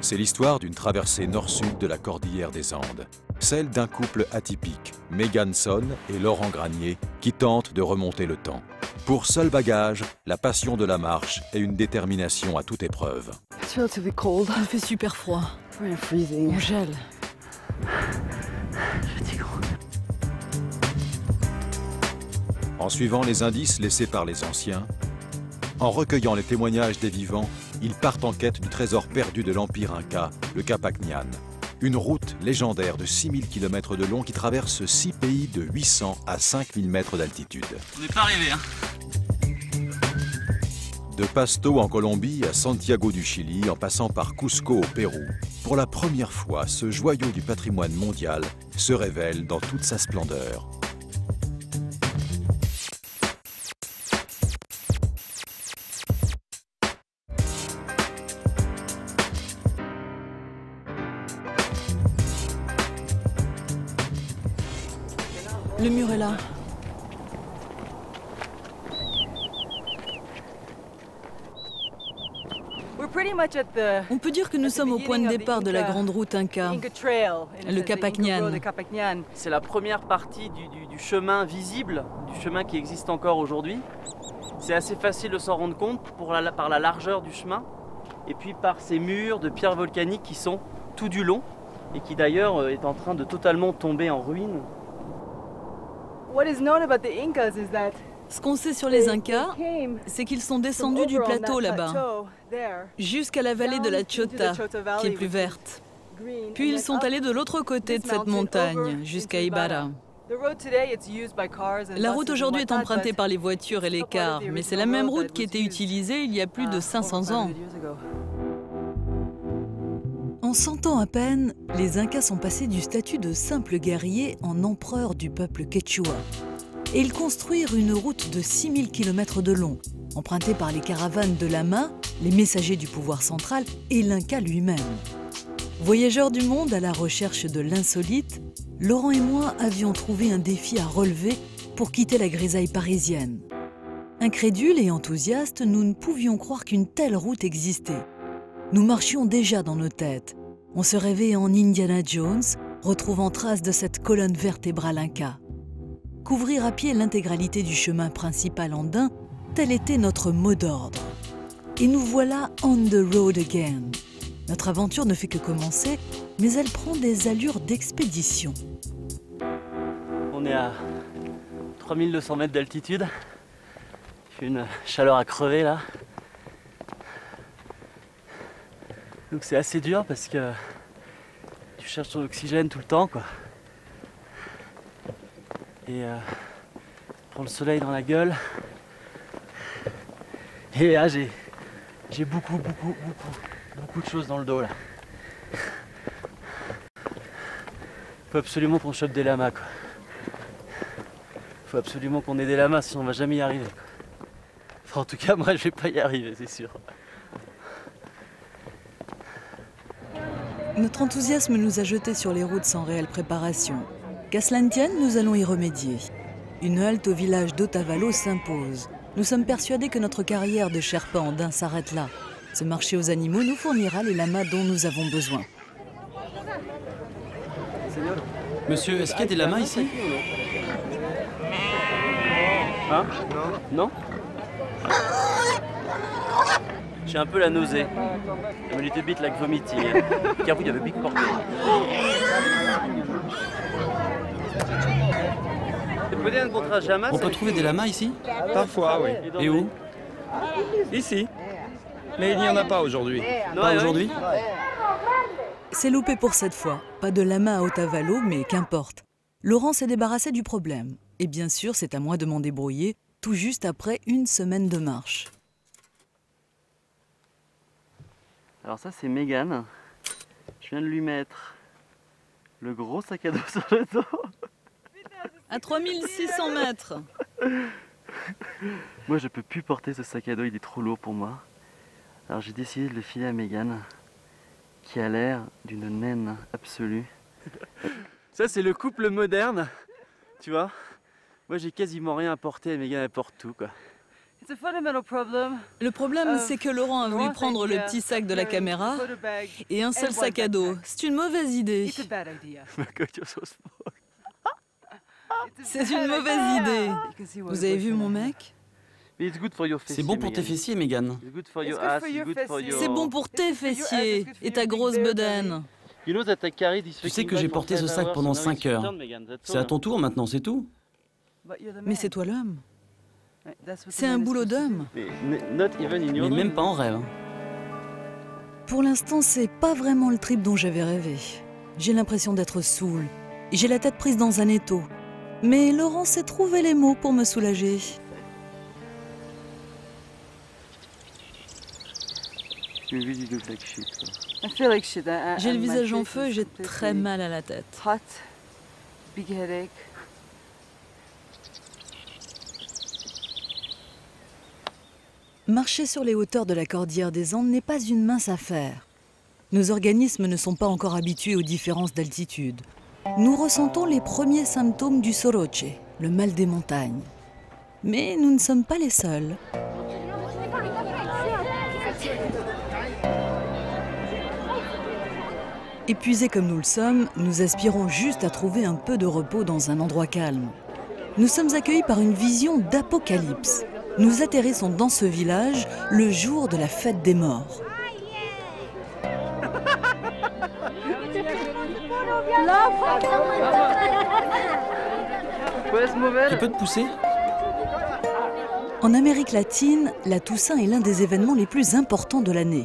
C'est l'histoire d'une traversée nord-sud de la cordillère des Andes. Celle d'un couple atypique, Megan Son et Laurent Granier, qui tentent de remonter le temps. Pour seul bagage, la passion de la marche et une détermination à toute épreuve. Il fait super froid. On gèle. En suivant les indices laissés par les anciens, en recueillant les témoignages des vivants, ils partent en quête du trésor perdu de l'Empire Inca, le Capacñan. Une route légendaire de 6000 km de long qui traverse 6 pays de 800 à 5000 mètres d'altitude. On n'est pas arrivé, hein. De Pasto en Colombie à Santiago du Chili, en passant par Cusco au Pérou, pour la première fois, ce joyau du patrimoine mondial se révèle dans toute sa splendeur. Le mur est là. On peut dire que nous sommes au point de départ de la grande route Inca, le Capacñan. C'est la première partie du chemin visible, du chemin qui existe encore aujourd'hui. C'est assez facile de s'en rendre compte par la largeur du chemin et puis par ces murs de pierres volcaniques qui sont tout du long et qui d'ailleurs est en train de totalement tomber en ruine. Ce qu'on sait sur les Incas, c'est qu'ils sont descendus du plateau là-bas, jusqu'à la vallée de la Chota, qui est plus verte. Puis ils sont allés de l'autre côté de cette montagne, jusqu'à Ibarra. La route aujourd'hui est empruntée par les voitures et les cars, mais c'est la même route qui était utilisée il y a plus de 500 ans. En 100 ans à peine, les Incas sont passés du statut de simples guerriers en empereurs du peuple quechua. Et ils construisent une route de 6000 km de long, empruntée par les caravanes de Lama, les messagers du pouvoir central et l'Inca lui-même. Voyageurs du monde à la recherche de l'insolite, Laurent et moi avions trouvé un défi à relever pour quitter la grisaille parisienne. Incrédules et enthousiastes, nous ne pouvions croire qu'une telle route existait. Nous marchions déjà dans nos têtes. On se rêvait en Indiana Jones, retrouvant trace de cette colonne vertébrale Inca. Couvrir à pied l'intégralité du chemin principal andin, tel était notre mot d'ordre. Et nous voilà on the road again. Notre aventure ne fait que commencer, mais elle prend des allures d'expédition. On est à 3200 mètres d'altitude. Il fait une chaleur à crever là. Donc c'est assez dur parce que tu cherches ton oxygène tout le temps, quoi. Et prends le soleil dans la gueule. Et là j'ai beaucoup de choses dans le dos là. Faut absolument qu'on chope des lamas, quoi. Faut absolument qu'on ait des lamas, sinon on va jamais y arriver, quoi. Enfin, en tout cas moi je vais pas y arriver, c'est sûr. Notre enthousiasme nous a jetés sur les routes sans réelle préparation. Qu'à cela ne tienne, nous allons y remédier. Une halte au village d'Otavalo s'impose. Nous sommes persuadés que notre carrière de Sherpa andin s'arrête là. Ce marché aux animaux nous fournira les lamas dont nous avons besoin. Monsieur, est-ce qu'il y a des lamas ici? Hein? Non? J'ai un peu la nausée. I'm a little bit like vomiting. Car vous, il y avait big porté. On peut trouver des lamas ici? Parfois, oui. Et où? Ici. Mais il n'y en a pas aujourd'hui. Pas aujourd'hui? C'est loupé pour cette fois. Pas de lama à Otavalo, mais qu'importe. Laurent s'est débarrassé du problème. Et bien sûr, c'est à moi de m'en débrouiller, tout juste après une semaine de marche. Alors ça, c'est Megan. Je viens de lui mettre le gros sac à dos sur le dos. À 3600 mètres. Moi, je peux plus porter ce sac à dos, il est trop lourd pour moi. Alors j'ai décidé de le filer à Megan, qui a l'air d'une naine absolue. Ça, c'est le couple moderne, tu vois. Moi, j'ai quasiment rien à porter et Megan, elle porte tout, quoi. Le problème, c'est que Laurent a voulu prendre le petit sac de la caméra et un seul sac à dos. C'est une mauvaise idée. C'est une mauvaise idée. Vous avez vu mon mec? C'est bon pour tes fessiers, Megan. C'est bon pour tes fessiers et ta grosse bedaine. Tu sais que j'ai porté ce sac pendant 5 heures. C'est à ton tour maintenant, c'est tout. Mais c'est toi l'homme. C'est un boulot d'homme. Mais même pas en rêve. Pour l'instant, c'est pas vraiment le trip dont j'avais rêvé. J'ai l'impression d'être saoul. J'ai la tête prise dans un étau. Mais Laurent sait trouver les mots pour me soulager. J'ai le le visage en feu et j'ai très mal à la tête. Marcher sur les hauteurs de la cordillère des Andes n'est pas une mince affaire. Nos organismes ne sont pas encore habitués aux différences d'altitude. Nous ressentons les premiers symptômes du soroche, le mal des montagnes. Mais nous ne sommes pas les seuls. Épuisés comme nous le sommes, nous aspirons juste à trouver un peu de repos dans un endroit calme. Nous sommes accueillis par une vision d'apocalypse. Nous atterrissons dans ce village le jour de la fête des morts. Tu peux te pousser? En Amérique latine, la Toussaint est l'un des événements les plus importants de l'année.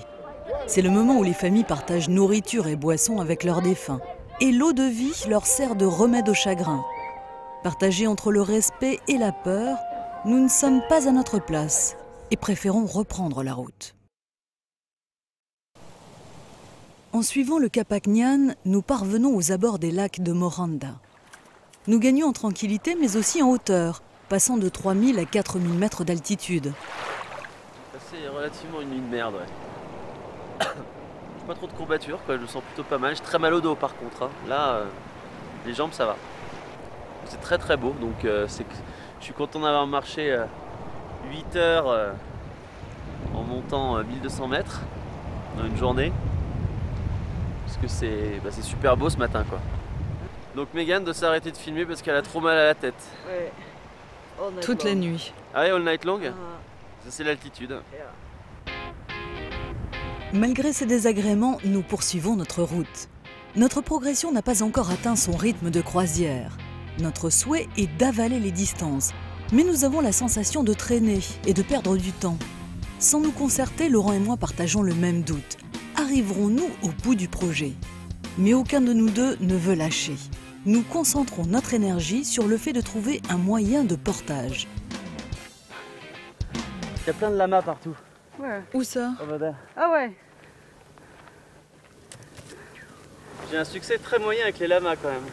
C'est le moment où les familles partagent nourriture et boissons avec leurs défunts. Et l'eau de vie leur sert de remède au chagrin. Partagés entre le respect et la peur, nous ne sommes pas à notre place et préférons reprendre la route. En suivant le Capacñan, nous parvenons aux abords des lacs de Moranda. Nous gagnons en tranquillité mais aussi en hauteur, passant de 3000 à 4000 mètres d'altitude. C'est relativement une nuit de merde, ouais. Pas trop de courbatures, quoi. Je me sens plutôt pas mal. J'ai très mal au dos par contre, hein. Là, les jambes ça va. C'est très très beau, donc je suis content d'avoir marché 8 heures en montant 1200 mètres dans une journée. Parce que c'est super beau ce matin, quoi. Donc Megan doit s'arrêter de filmer parce qu'elle a trop mal à la tête. Ouais. Toute la nuit. Ah ouais, all night long. Ça c'est l'altitude. Malgré ces désagréments, nous poursuivons notre route. Notre progression n'a pas encore atteint son rythme de croisière. Notre souhait est d'avaler les distances, mais nous avons la sensation de traîner et de perdre du temps. Sans nous concerter, Laurent et moi partageons le même doute. Arriverons-nous au bout du projet? Mais aucun de nous deux ne veut lâcher. Nous concentrons notre énergie sur le fait de trouver un moyen de portage. Il y a plein de lamas partout. Ouais. Où ça? Ah ouais. J'ai un succès très moyen avec les lamas quand même.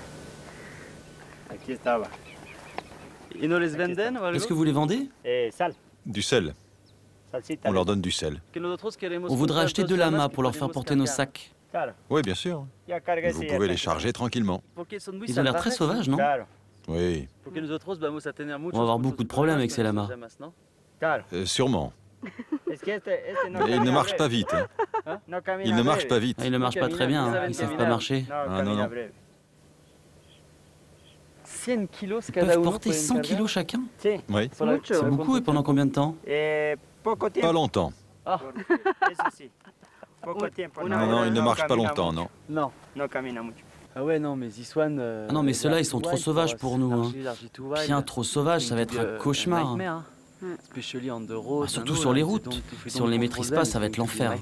Et nous les venden? Est-ce que vous les vendez? Du sel. On leur donne du sel. On voudrait acheter 2 lamas pour leur faire porter nos sacs. Oui, bien sûr. Vous pouvez les charger tranquillement. Ils ont l'air très sauvages, non? Oui. On va avoir beaucoup de problèmes avec ces lamas. Sûrement. Mais ils ne marchent pas vite. Hein. Ils ne marchent pas vite. Ils ne marchent pas très bien, hein. Ils ne savent pas marcher. Ah, non, non. Ils peuvent porter 100 kilos chacun? Oui. C'est beaucoup, et pendant combien de temps? Pas longtemps. Non, non, ils ne marchent pas longtemps, non. Non. Ah ouais, non, mais Ziswan... Ah non, mais ceux-là, ils sont trop sauvages pour nous. Hein. Bien trop sauvages, ça va être un cauchemar. Hein. Ah, surtout sur les routes. Si on ne les maîtrise pas, ça va être l'enfer.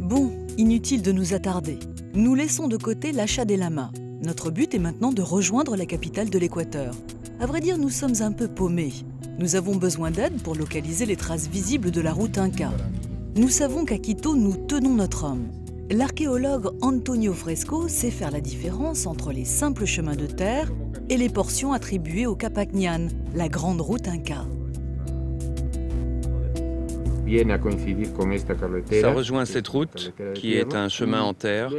Bon, inutile de nous attarder. Nous laissons de côté l'achat des lamas. Notre but est maintenant de rejoindre la capitale de l'Équateur. À vrai dire, nous sommes un peu paumés. Nous avons besoin d'aide pour localiser les traces visibles de la route Inca. Nous savons qu'à Quito, nous tenons notre homme. L'archéologue Antonio Fresco sait faire la différence entre les simples chemins de terre et les portions attribuées au Capacñan, la grande route Inca. Ça rejoint cette route, qui est un chemin en terre.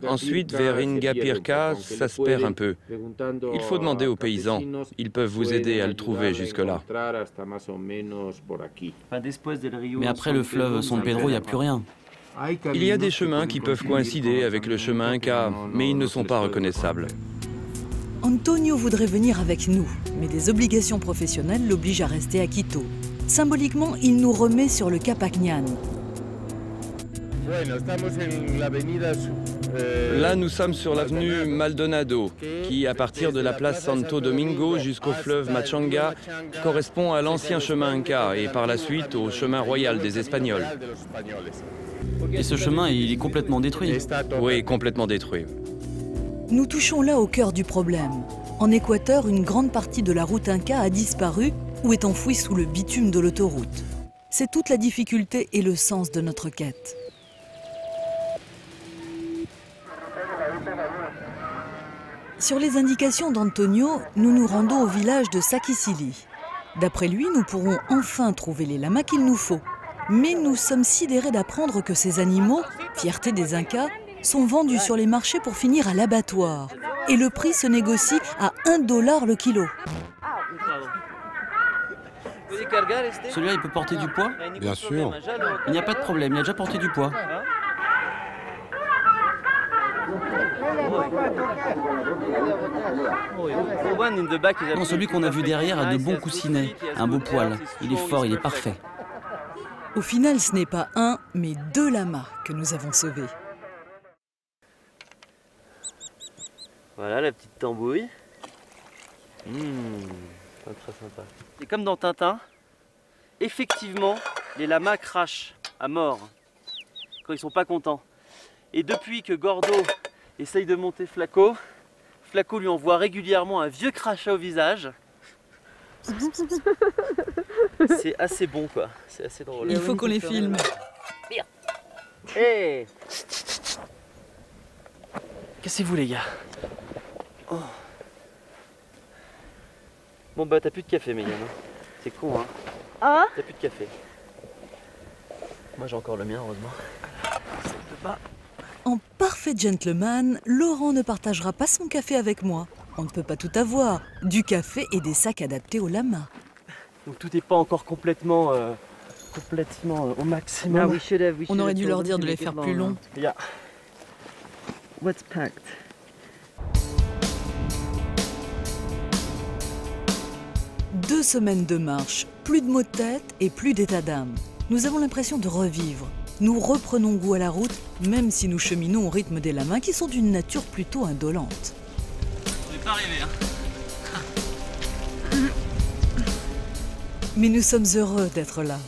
Ensuite, vers Ingapirca, ça se perd un peu. Il faut demander aux paysans. Ils peuvent vous aider à le trouver jusque-là. Mais après le fleuve San Pedro, il n'y a plus rien. Il y a des chemins qui peuvent coïncider avec le chemin Inca, mais ils ne sont pas reconnaissables. Antonio voudrait venir avec nous, mais des obligations professionnelles l'obligent à rester à Quito. Symboliquement, il nous remet sur le Capacñán. Là, nous sommes sur l'avenue Maldonado, qui, à partir de la place Santo Domingo jusqu'au fleuve Machanga, correspond à l'ancien chemin Inca et par la suite au chemin royal des Espagnols. Et ce chemin, il est complètement détruit. Oui, complètement détruit. Nous touchons là au cœur du problème. En Équateur, une grande partie de la route Inca a disparu ou est enfouie sous le bitume de l'autoroute. C'est toute la difficulté et le sens de notre quête. Sur les indications d'Antonio, nous nous rendons au village de Saquicili. D'après lui, nous pourrons enfin trouver les lamas qu'il nous faut. Mais nous sommes sidérés d'apprendre que ces animaux, fierté des Incas, sont vendus sur les marchés pour finir à l'abattoir. Et le prix se négocie à $1 le kilo. Celui-là, il peut porter du poids? Bien sûr. Il n'y a pas de problème, il a déjà porté du poids. Non, celui qu'on a vu derrière a de bons coussinets, un beau poil. Il est fort, il est parfait. Au final, ce n'est pas un, mais 2 lamas que nous avons sauvés. Voilà la petite tambouille. Très sympa. Et comme dans Tintin, effectivement, les lamas crachent à mort quand ils sont pas contents. Et depuis que Gordo essaye de monter Flaco, Flaco lui envoie régulièrement un vieux crachat au visage. C'est assez bon quoi, c'est assez drôle. Il faut qu'on les filme. Hey, cassez-vous les gars. Oh. Bon bah t'as plus de café Megan, hein. C'est con hein. Ah. T'as plus de café. Moi j'ai encore le mien heureusement. Ça peut pas. En parfait gentleman, Laurent ne partagera pas son café avec moi. On ne peut pas tout avoir. Du café et des sacs adaptés au lama. Donc tout n'est pas encore complètement au maximum. On aurait dû leur dire de les faire plus longs. Yeah. What's packed? Deux semaines de marche, plus de maux de tête et plus d'état d'âme. Nous avons l'impression de revivre. Nous reprenons goût à la route, même si nous cheminons au rythme des lamas qui sont d'une nature plutôt indolente. On n'est pas arrivé, hein. Mais nous sommes heureux d'être là.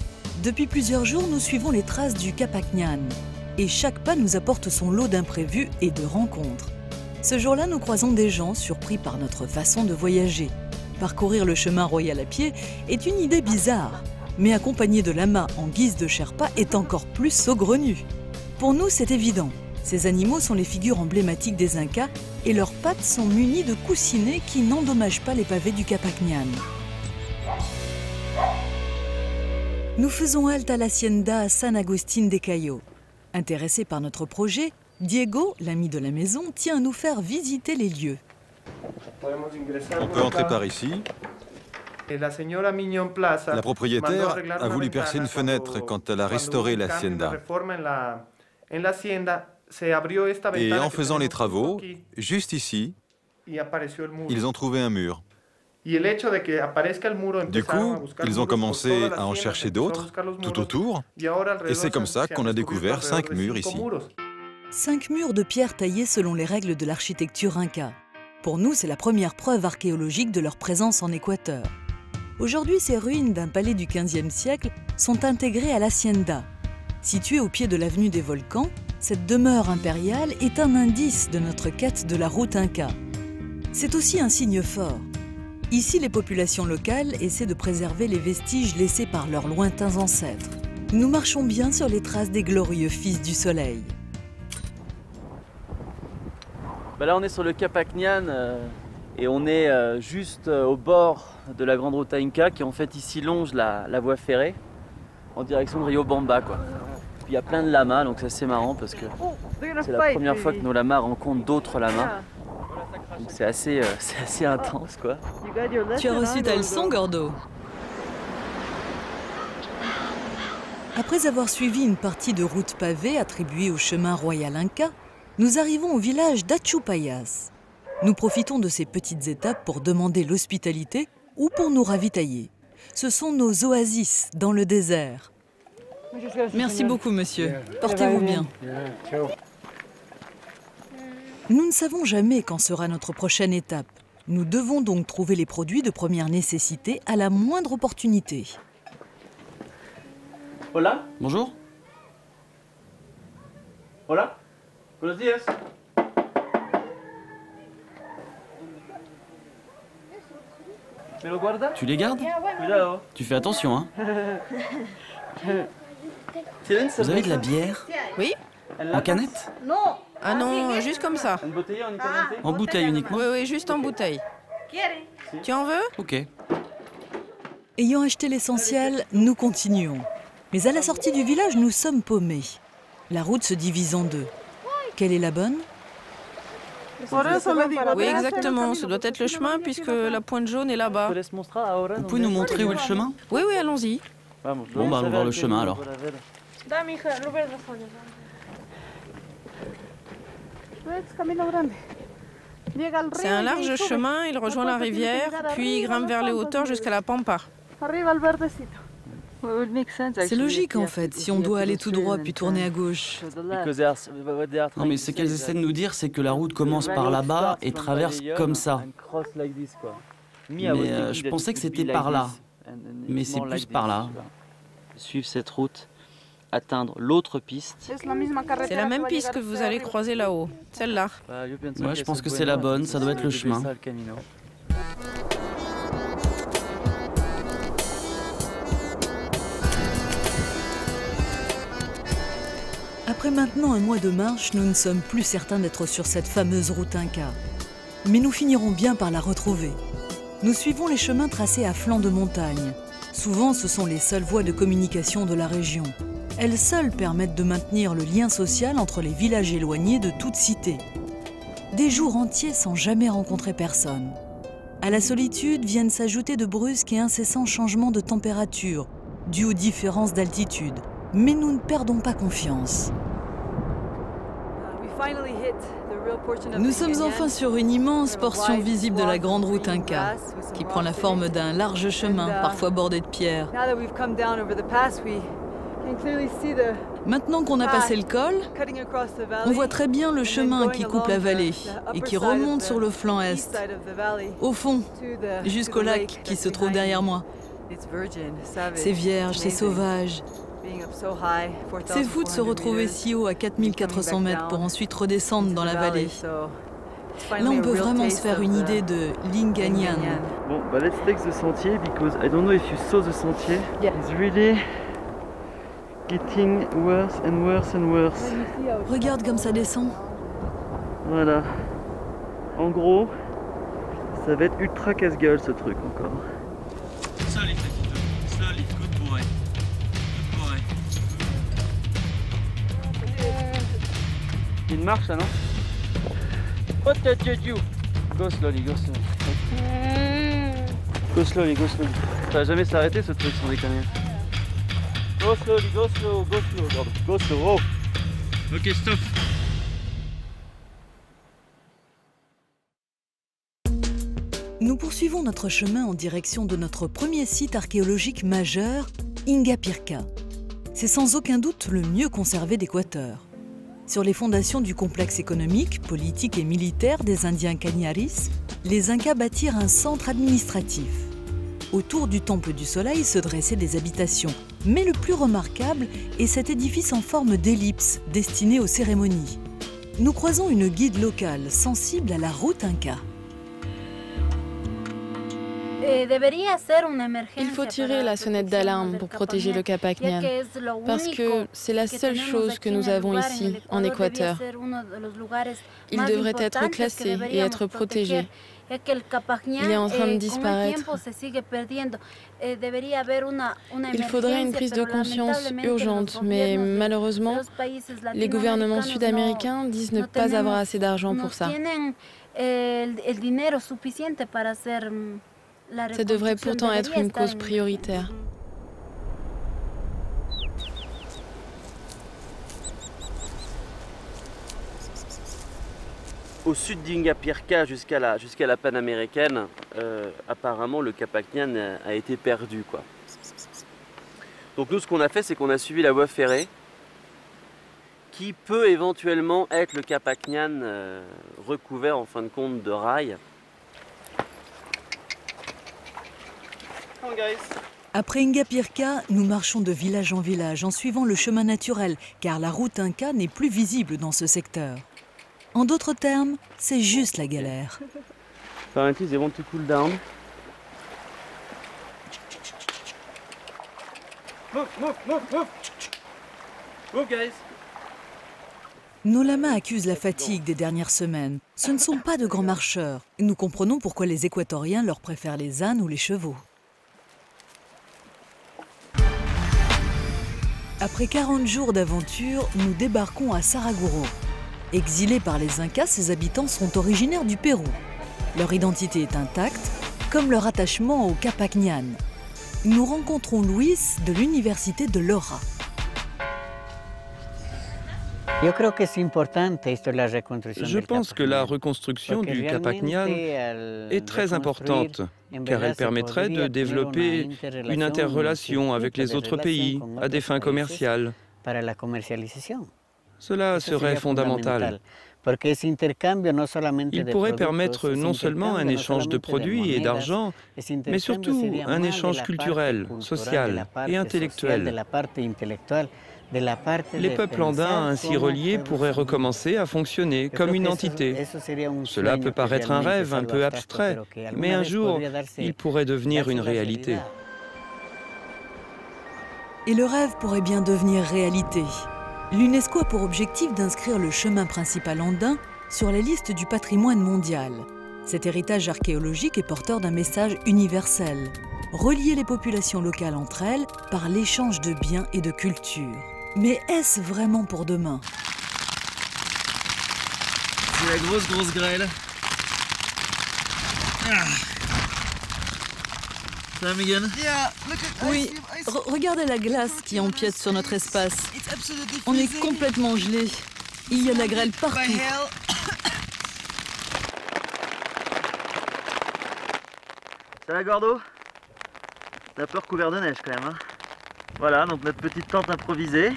Depuis plusieurs jours, nous suivons les traces du Capacñán. Et chaque pas nous apporte son lot d'imprévus et de rencontres. Ce jour-là, nous croisons des gens surpris par notre façon de voyager. Parcourir le chemin royal à pied est une idée bizarre, mais accompagné de lamas en guise de Sherpa est encore plus saugrenu. Pour nous, c'est évident. Ces animaux sont les figures emblématiques des Incas et leurs pattes sont munies de coussinets qui n'endommagent pas les pavés du Capacñán. Nous faisons halte à l'hacienda San Agustín de Cayo. Intéressé par notre projet, Diego, l'ami de la maison, tient à nous faire visiter les lieux. On peut entrer par ici. La propriétaire a voulu percer une fenêtre quand elle a restauré l'hacienda. Et en faisant les travaux, juste ici, ils ont trouvé un mur. Du coup, ils ont commencé à en chercher d'autres, tout autour, et c'est comme ça qu'on a découvert 5 murs ici. 5 murs de pierre taillés selon les règles de l'architecture inca. Pour nous, c'est la première preuve archéologique de leur présence en Équateur. Aujourd'hui, ces ruines d'un palais du XVe siècle sont intégrées à l'hacienda. Située au pied de l'avenue des Volcans, cette demeure impériale est un indice de notre quête de la route inca. C'est aussi un signe fort. Ici, les populations locales essaient de préserver les vestiges laissés par leurs lointains ancêtres. Nous marchons bien sur les traces des glorieux fils du soleil. Là, on est sur le Capacñán et on est juste au bord de la grande route Inca qui en fait ici longe la voie ferrée. en direction de Riobamba, quoi. Puis il y a plein de lamas, donc c'est assez marrant parce que c'est la première fois que nos lamas rencontrent d'autres lamas. Donc c'est assez intense, quoi. Tu as reçu ta leçon, Gordo. Après avoir suivi une partie de route pavée attribuée au chemin royal Inca, nous arrivons au village d'Achupayas. Nous profitons de ces petites étapes pour demander l'hospitalité ou pour nous ravitailler. Ce sont nos oasis dans le désert. Merci beaucoup, monsieur. Portez-vous bien. Nous ne savons jamais quand sera notre prochaine étape. Nous devons donc trouver les produits de première nécessité à la moindre opportunité. Hola. Bonjour. Hola. Buenos días. ¿Me lo guarda? Tu les gardes? Cuidado. Tu fais attention, hein. Vous avez de la bière? Oui. En canette? Ah non, juste comme ça. En bouteille uniquement? Oui, oui, juste en bouteille. Tu en veux? Ok. Ayant acheté l'essentiel, nous continuons. Mais à la sortie du village, nous sommes paumés. La route se divise en deux. Quelle est la bonne? Oui, exactement. Ce doit être le chemin puisque la pointe jaune est là-bas. Vous pouvez nous montrer où est le chemin? Oui, oui, allons-y. Bon, bah allons voir le chemin alors. C'est un large chemin, il rejoint la rivière, puis il grimpe vers les hauteurs jusqu'à la Pampa. C'est logique en fait, si on doit aller tout droit puis tourner à gauche. Non mais ce qu'elles essaient de nous dire, c'est que la route commence par là-bas et traverse comme ça. Mais je pensais que c'était par là. Mais c'est plus par là. Suivre cette route, atteindre l'autre piste. C'est la même piste que vous allez croiser là-haut, celle-là. Ouais, je pense que c'est la bonne, ça doit être le chemin. Après maintenant un mois de marche, nous ne sommes plus certains d'être sur cette fameuse route Inca. Mais nous finirons bien par la retrouver. Nous suivons les chemins tracés à flanc de montagne. Souvent, ce sont les seules voies de communication de la région. Elles seules permettent de maintenir le lien social entre les villages éloignés de toute cité. Des jours entiers sans jamais rencontrer personne. À la solitude viennent s'ajouter de brusques et incessants changements de température, dus aux différences d'altitude. Mais nous ne perdons pas confiance. Nous sommes enfin sur une immense portion visible de la grande route Inca, qui prend la forme d'un large chemin, parfois bordé de pierres. Maintenant qu'on a passé le col, on voit très bien le chemin qui coupe la vallée et qui remonte sur le flanc est, au fond, jusqu'au lac qui se trouve derrière moi. C'est vierge, c'est sauvage. C'est fou de se retrouver si haut à 4400 mètres pour ensuite redescendre dans la vallée. Là, on peut vraiment se faire une idée de Linganyan. Bon, let's take the sentier because I don't know if you saw the sentier. It's really getting worse and worse and worse. Regarde comme ça descend. Voilà. En gros, ça va être ultra casse-gueule ce truc encore. Slowly, slowly, good boy. Il marche là, non? What did you? Go slowly, go slowly. Go slowly, go slowly. Ça va jamais s'arrêter ce truc sans déconner. Go slowly, go slow, go slow, Gordon. Go slow, oh. Ok, stop. Nous poursuivons notre chemin en direction de notre premier site archéologique majeur, Ingapirca. C'est sans aucun doute le mieux conservé d'Équateur. Sur les fondations du complexe économique, politique et militaire des Indiens Cañaris, les Incas bâtirent un centre administratif. Autour du Temple du Soleil se dressaient des habitations, mais le plus remarquable est cet édifice en forme d'ellipse destiné aux cérémonies. Nous croisons une guide locale sensible à la route Inca. Il faut tirer la sonnette d'alarme pour protéger le Capac Ñan, parce que c'est la seule chose que nous avons ici, en Équateur. Il devrait être classé et être protégé. Il est en train de disparaître. Il faudrait une prise de conscience urgente, mais malheureusement, les gouvernements sud-américains disent ne pas avoir assez d'argent pour ça. Ça devrait pourtant être une cause prioritaire. Au sud d'Ingapirca jusqu'à la Panaméricaine, apparemment le Capacnyan a été perdu, quoi. Donc nous, ce qu'on a fait, c'est qu'on a suivi la voie ferrée qui peut éventuellement être le Capacnyan recouvert en fin de compte de rails. Après Ingapirca, nous marchons de village en village en suivant le chemin naturel, car la route Inca n'est plus visible dans ce secteur. En d'autres termes, c'est juste la galère. Apparently, they want to cool down. Move, move, move, move. Move, guys. Nos lamas accusent la fatigue des dernières semaines. Ce ne sont pas de grands marcheurs. Nous comprenons pourquoi les Équatoriens leur préfèrent les ânes ou les chevaux. Après 40 jours d'aventure, nous débarquons à Saraguro. Exilés par les Incas, ces habitants sont originaires du Pérou. Leur identité est intacte, comme leur attachement au Capacnyan. Nous rencontrons Luis de l'université de Loja. Je pense que la reconstruction du Capacnyan est très importante, car elle permettrait de développer une interrelation avec les autres pays à des fins commerciales. Cela serait fondamental. Il pourrait permettre non seulement un échange de produits et d'argent, mais surtout un échange culturel, social et intellectuel. Les peuples andins ainsi reliés pourraient recommencer à fonctionner comme une entité. Cela peut paraître un rêve un peu abstrait, mais un jour, il pourrait devenir une réalité. Et le rêve pourrait bien devenir réalité. L'UNESCO a pour objectif d'inscrire le chemin principal andin sur la liste du patrimoine mondial. Cet héritage archéologique est porteur d'un message universel. Relier les populations locales entre elles par l'échange de biens et de culture. Mais est-ce vraiment pour demain? C'est la grosse grêle. Ça va, Megan? Oui, regardez la glace qui empiète sur notre espace. On est complètement gelé. Il y a de la grêle partout. Ça va, Gordo? On a peur couvert de neige quand même, hein. Voilà, donc notre petite tente improvisée.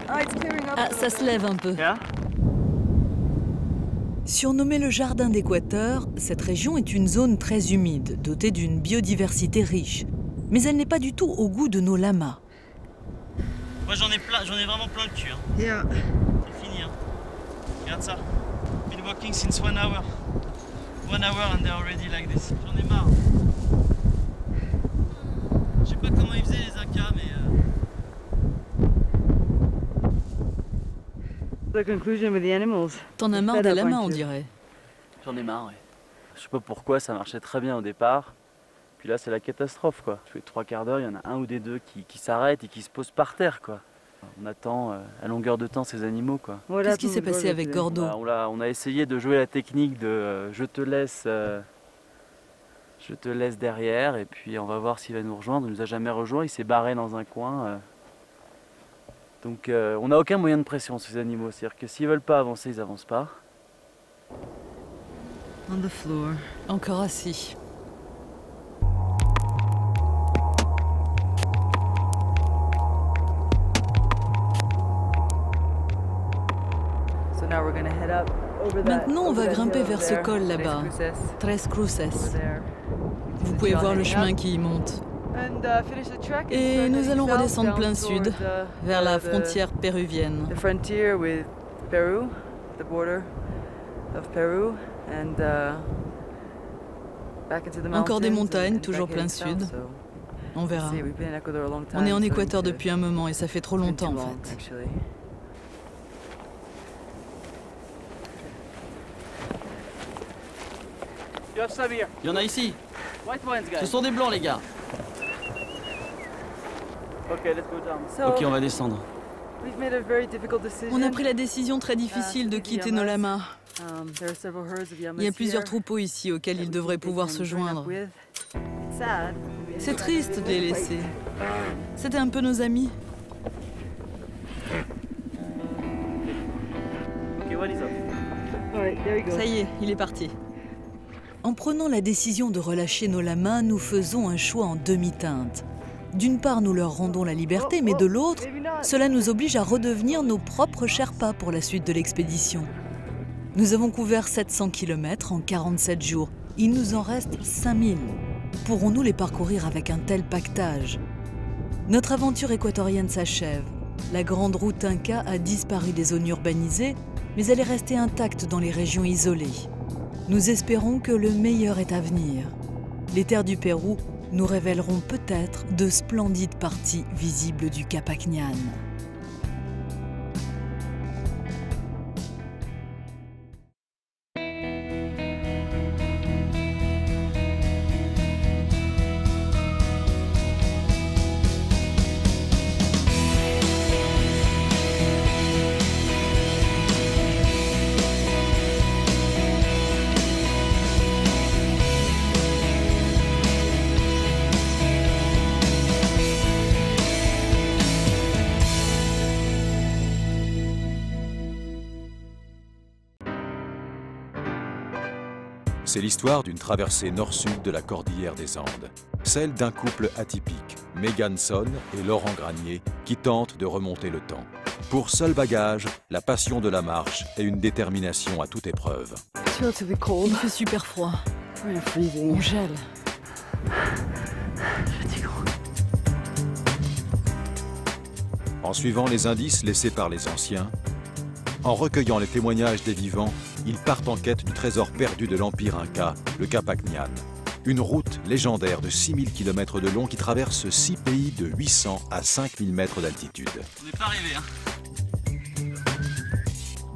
Ah, ça se lève un peu. Yeah. Surnommée le jardin d'Équateur, cette région est une zone très humide, dotée d'une biodiversité riche. Mais elle n'est pas du tout au goût de nos lamas. Moi j'en ai vraiment plein le cul. Hein. Yeah. C'est fini. Hein. Regarde ça. Been walking since 1 hour. 1 hour and they're already like this. J'en ai marre. Je sais pas comment ils faisaient les Incas, mais... T'en as marre des lamas, on dirait. J'en ai marre, ouais. Je sais pas pourquoi, ça marchait très bien au départ. Puis là, c'est la catastrophe, quoi. Tous les 3 quarts d'heure, il y en a un ou des deux qui s'arrêtent et qui se posent par terre, quoi. On attend à longueur de temps ces animaux, quoi. Qu'est-ce qui s'est passé avec Gordo? On a essayé de jouer la technique de je te laisse derrière et puis on va voir s'il va nous rejoindre. Il nous a jamais rejoint, il s'est barré dans un coin. Donc on n'a aucun moyen de pression sur ces animaux. C'est-à-dire que s'ils veulent pas avancer, ils avancent pas. On the floor. Encore assis. Maintenant, on va grimper vers ce col là-bas, Tres Cruces. Vous pouvez voir le chemin qui y monte. Et nous allons redescendre plein sud, vers la frontière péruvienne. Encore des montagnes, toujours plein sud. On verra. On est en Équateur depuis un moment et ça fait trop longtemps en fait. Il y en a ici. Ce sont des blancs, les gars. Ok, on va descendre. On a pris la décision très difficile de quitter Nolama. Il y a plusieurs troupeaux ici auxquels ils devraient pouvoir se joindre. C'est triste de les laisser. C'était un peu nos amis. Ça y est, il est parti. En prenant la décision de relâcher Nolama, nous faisons un choix en demi-teinte. D'une part, nous leur rendons la liberté, mais de l'autre, cela nous oblige à redevenir nos propres Sherpas pour la suite de l'expédition. Nous avons couvert 700 km en 47 jours. Il nous en reste 5000. Pourrons-nous les parcourir avec un tel pactage? Notre aventure équatorienne s'achève. La grande route Inca a disparu des zones urbanisées, mais elle est restée intacte dans les régions isolées. Nous espérons que le meilleur est à venir. Les terres du Pérou nous révéleront peut-être de splendides parties visibles du Capac Ñan. C'est l'histoire d'une traversée nord-sud de la cordillère des Andes. Celle d'un couple atypique, Megan Son et Laurent Granier, qui tentent de remonter le temps. Pour seul bagage, la passion de la marche et une détermination à toute épreuve. Il fait super froid. On gèle. En suivant les indices laissés par les anciens, en recueillant les témoignages des vivants, ils partent en quête du trésor perdu de l'Empire Inca, le Capac Ñan. Une route légendaire de 6000 km de long qui traverse 6 pays de 800 à 5000 mètres d'altitude. On n'est pas arrivé, hein.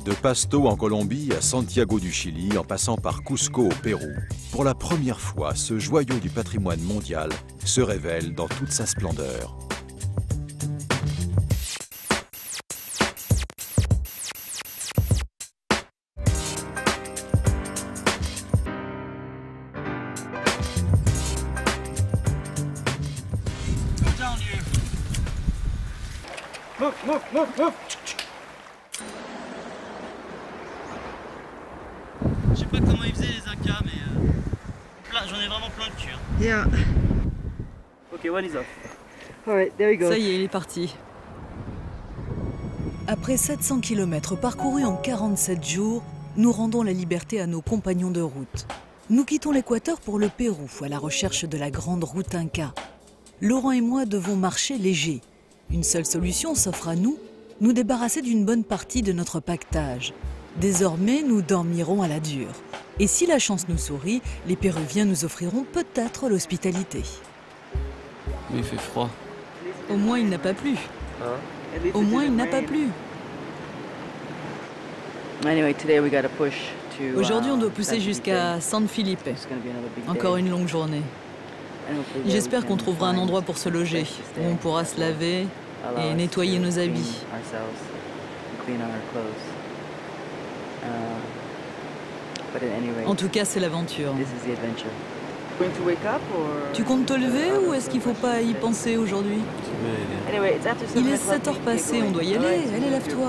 De Pasto en Colombie à Santiago du Chili, en passant par Cusco au Pérou, pour la première fois, ce joyau du patrimoine mondial se révèle dans toute sa splendeur. Je sais pas comment ils faisaient les Incas, mais j'en ai vraiment plein le cul. Yeah. Ok, one is off. Ça y est, il est parti. Après 700 km parcourus en 47 jours, nous rendons la liberté à nos compagnons de route. Nous quittons l'Équateur pour le Pérou, à la recherche de la grande route Inca. Laurent et moi devons marcher léger. Une seule solution s'offre à nous, nous débarrasser d'une bonne partie de notre pactage. Désormais, nous dormirons à la dure. Et si la chance nous sourit, les Péruviens nous offriront peut-être l'hospitalité. Mais il fait froid. Au moins, il n'a pas plu. Au moins, il n'a pas plu. Aujourd'hui, on doit pousser jusqu'à San Felipe. Encore une longue journée. J'espère qu'on trouvera un endroit pour se loger, où on pourra se laver et nettoyer nos habits. En tout cas, c'est l'aventure. Tu comptes te lever ou est-ce qu'il ne faut pas y penser aujourd'hui? Il est 7 heures passées, on doit y aller. Allez, lève-toi.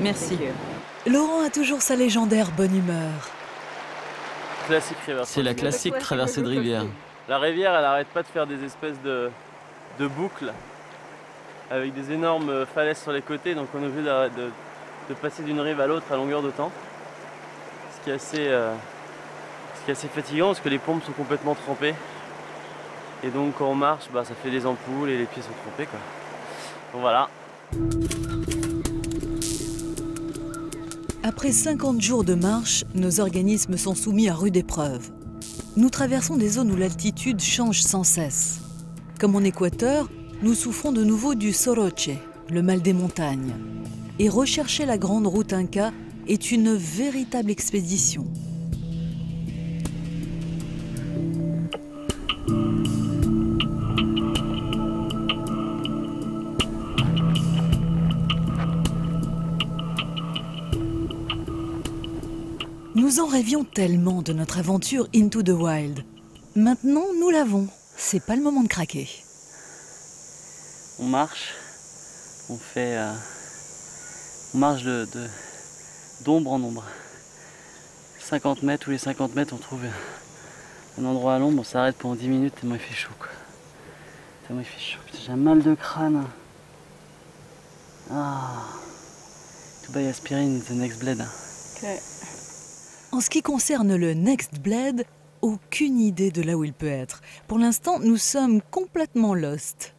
Merci. Laurent a toujours sa légendaire bonne humeur. C'est la classique traversée de rivière. La rivière, elle n'arrête pas de faire des espèces de boucles avec des énormes falaises sur les côtés, donc on est obligé de passer d'une rive à l'autre à longueur de temps. Ce qui est assez fatigant parce que les pompes sont complètement trempées. Et donc quand on marche, ça fait des ampoules et les pieds sont trempés, quoi. Donc voilà. Après 50 jours de marche, nos organismes sont soumis à rude épreuve. Nous traversons des zones où l'altitude change sans cesse. Comme en Équateur, nous souffrons de nouveau du soroche, le mal des montagnes. Et rechercher la grande route Inca est une véritable expédition. Nous en rêvions tellement de notre aventure Into the Wild. Maintenant, nous l'avons. C'est pas le moment de craquer. On marche, on marche d'ombre en ombre. 50 mètres, tous les 50 mètres, on trouve un endroit à l'ombre, on s'arrête pendant 10 minutes tellement il fait chaud, quoi. Tellement il fait chaud. J'ai un mal de crâne. Ah. To buy aspirin in the next blade. Okay. En ce qui concerne le Next Blade, aucune idée de là où il peut être. Pour l'instant, nous sommes complètement lost.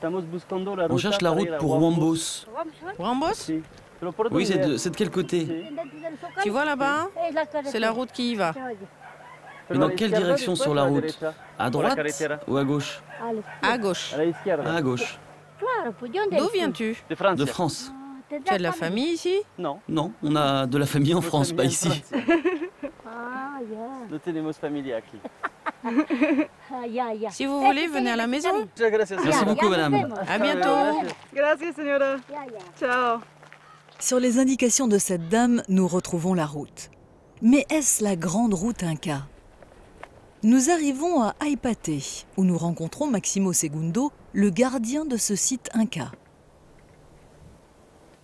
On cherche la route pour Wambos. Wambos? Oui, c'est de quel côté? Tu vois là-bas? C'est la route qui y va. Mais dans quelle direction sur la route? À droite ou à gauche? À gauche. À gauche. D'où viens-tu? De France. Tu as de la famille ici? Non. Non, on a de la famille en France, pas ici. No tenemos familia aquí. Si vous voulez, venez à la maison. Merci beaucoup, madame. À bientôt. Gracias, señora. Ciao. Sur les indications de cette dame, nous retrouvons la route. Mais est-ce la grande route Inca? Nous arrivons à Aipate, où nous rencontrons Maximo Segundo, le gardien de ce site Inca.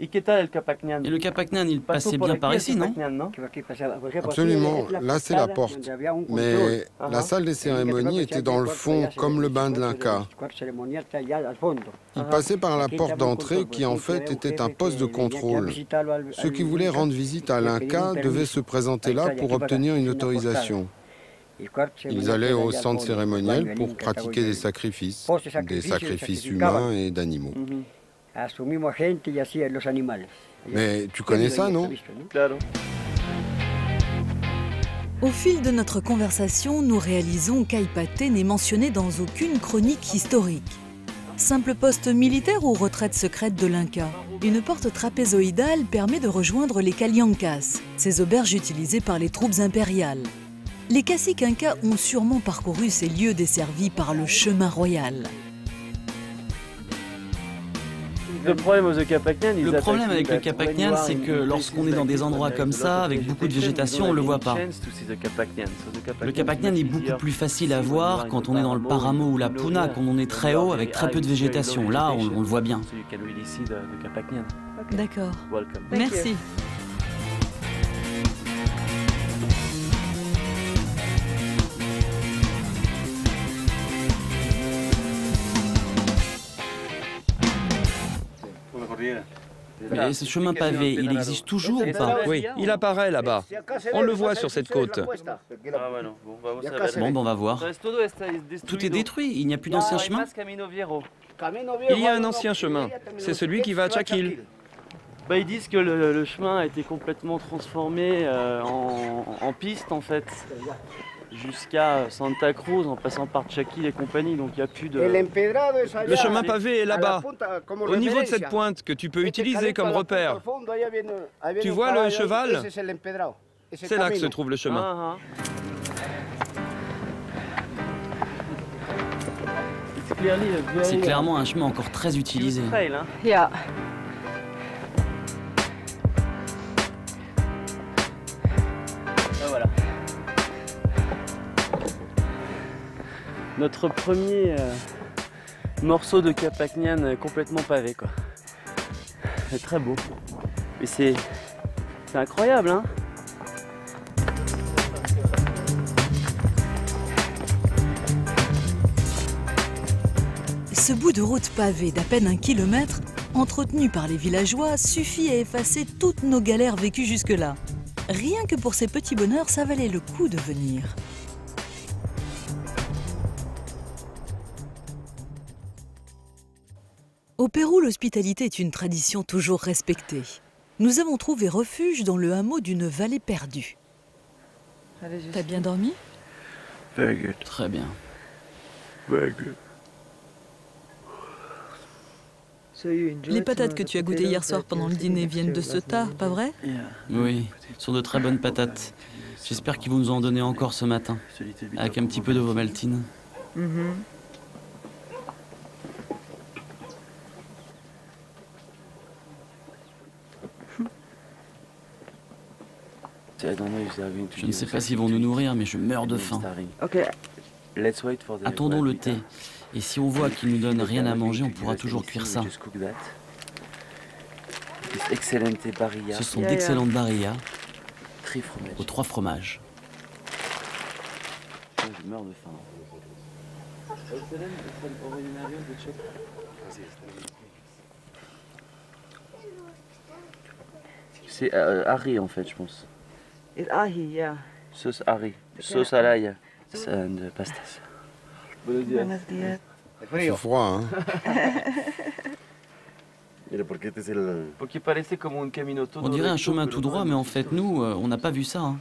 Et le Capacñan, il passait bien par ici, non? Absolument, là c'est la porte. Mais la salle des cérémonies était dans le fond, comme le bain de l'Inca. Il passait par la porte d'entrée qui en fait était un poste de contrôle. Ceux qui voulaient rendre visite à l'Inca devaient se présenter là pour obtenir une autorisation. Ils allaient au centre cérémoniel pour pratiquer des sacrifices humains et d'animaux. Mais tu connais ça, non? Au fil de notre conversation, nous réalisons qu'Aipate n'est mentionné dans aucune chronique historique. Simple poste militaire ou retraite secrète de l'Inca, une porte trapézoïdale permet de rejoindre les Calliancas, ces auberges utilisées par les troupes impériales. Les caciques incas ont sûrement parcouru ces lieux desservis par le chemin royal. Le problème avec le Capacñan, c'est que lorsqu'on est dans des endroits comme ça, avec beaucoup de végétation, on ne le voit pas. Le Capacñan est beaucoup plus facile à voir quand on est dans le Paramo ou la Puna, quand on est très haut avec très peu de végétation. Là, on le voit bien. D'accord. Merci. Mais ce chemin pavé, il existe toujours ou pas? Oui, il apparaît là-bas. On le voit sur cette côte. Bon, on va voir. Tout est détruit, il n'y a plus d'ancien chemin? Il y a un ancien chemin. C'est celui qui va à Chaquil. Ils disent que le chemin a été complètement transformé en piste en fait. Jusqu'à Santa Cruz en passant par Chaquil et compagnie, donc il n'y a plus de... Le chemin pavé est là-bas, au niveau de cette pointe que tu peux utiliser comme repère. Tu vois le cheval? C'est là que se trouve le chemin. C'est clairement un chemin encore très utilisé. Ja. Voilà. Notre premier morceau de Capacñan complètement pavé, quoi. C'est très beau. Mais c'est incroyable, hein. Ce bout de route pavée d'à peine 1 kilomètre, entretenu par les villageois, suffit à effacer toutes nos galères vécues jusque-là. Rien que pour ces petits bonheurs, ça valait le coup de venir. Au Pérou, l'hospitalité est une tradition toujours respectée. Nous avons trouvé refuge dans le hameau d'une vallée perdue. T'as bien dormi? Très bien. Les patates que tu as goûtées hier soir pendant le dîner viennent de ce tas, pas vrai? Oui, ce sont de très bonnes patates. J'espère qu'ils vont nous en donner encore ce matin, avec un petit peu de Vomaltine. Je ne sais pas s'ils vont nous nourrir, mais je meurs de faim. Attendons le thé. Et si on voit qu'ils nous donnent rien à manger, on pourra toujours cuire ça. Ce sont d'excellentes barrillas aux 3 fromages. Je meurs de faim. C'est harry en fait, je pense. It's ahi, yeah. Sauce harry. Sauce à l'ail. And pastas. Buenos días. C'est froid, hein? On dirait un chemin tout droit, mais en fait, nous, on n'a pas vu ça. Hein.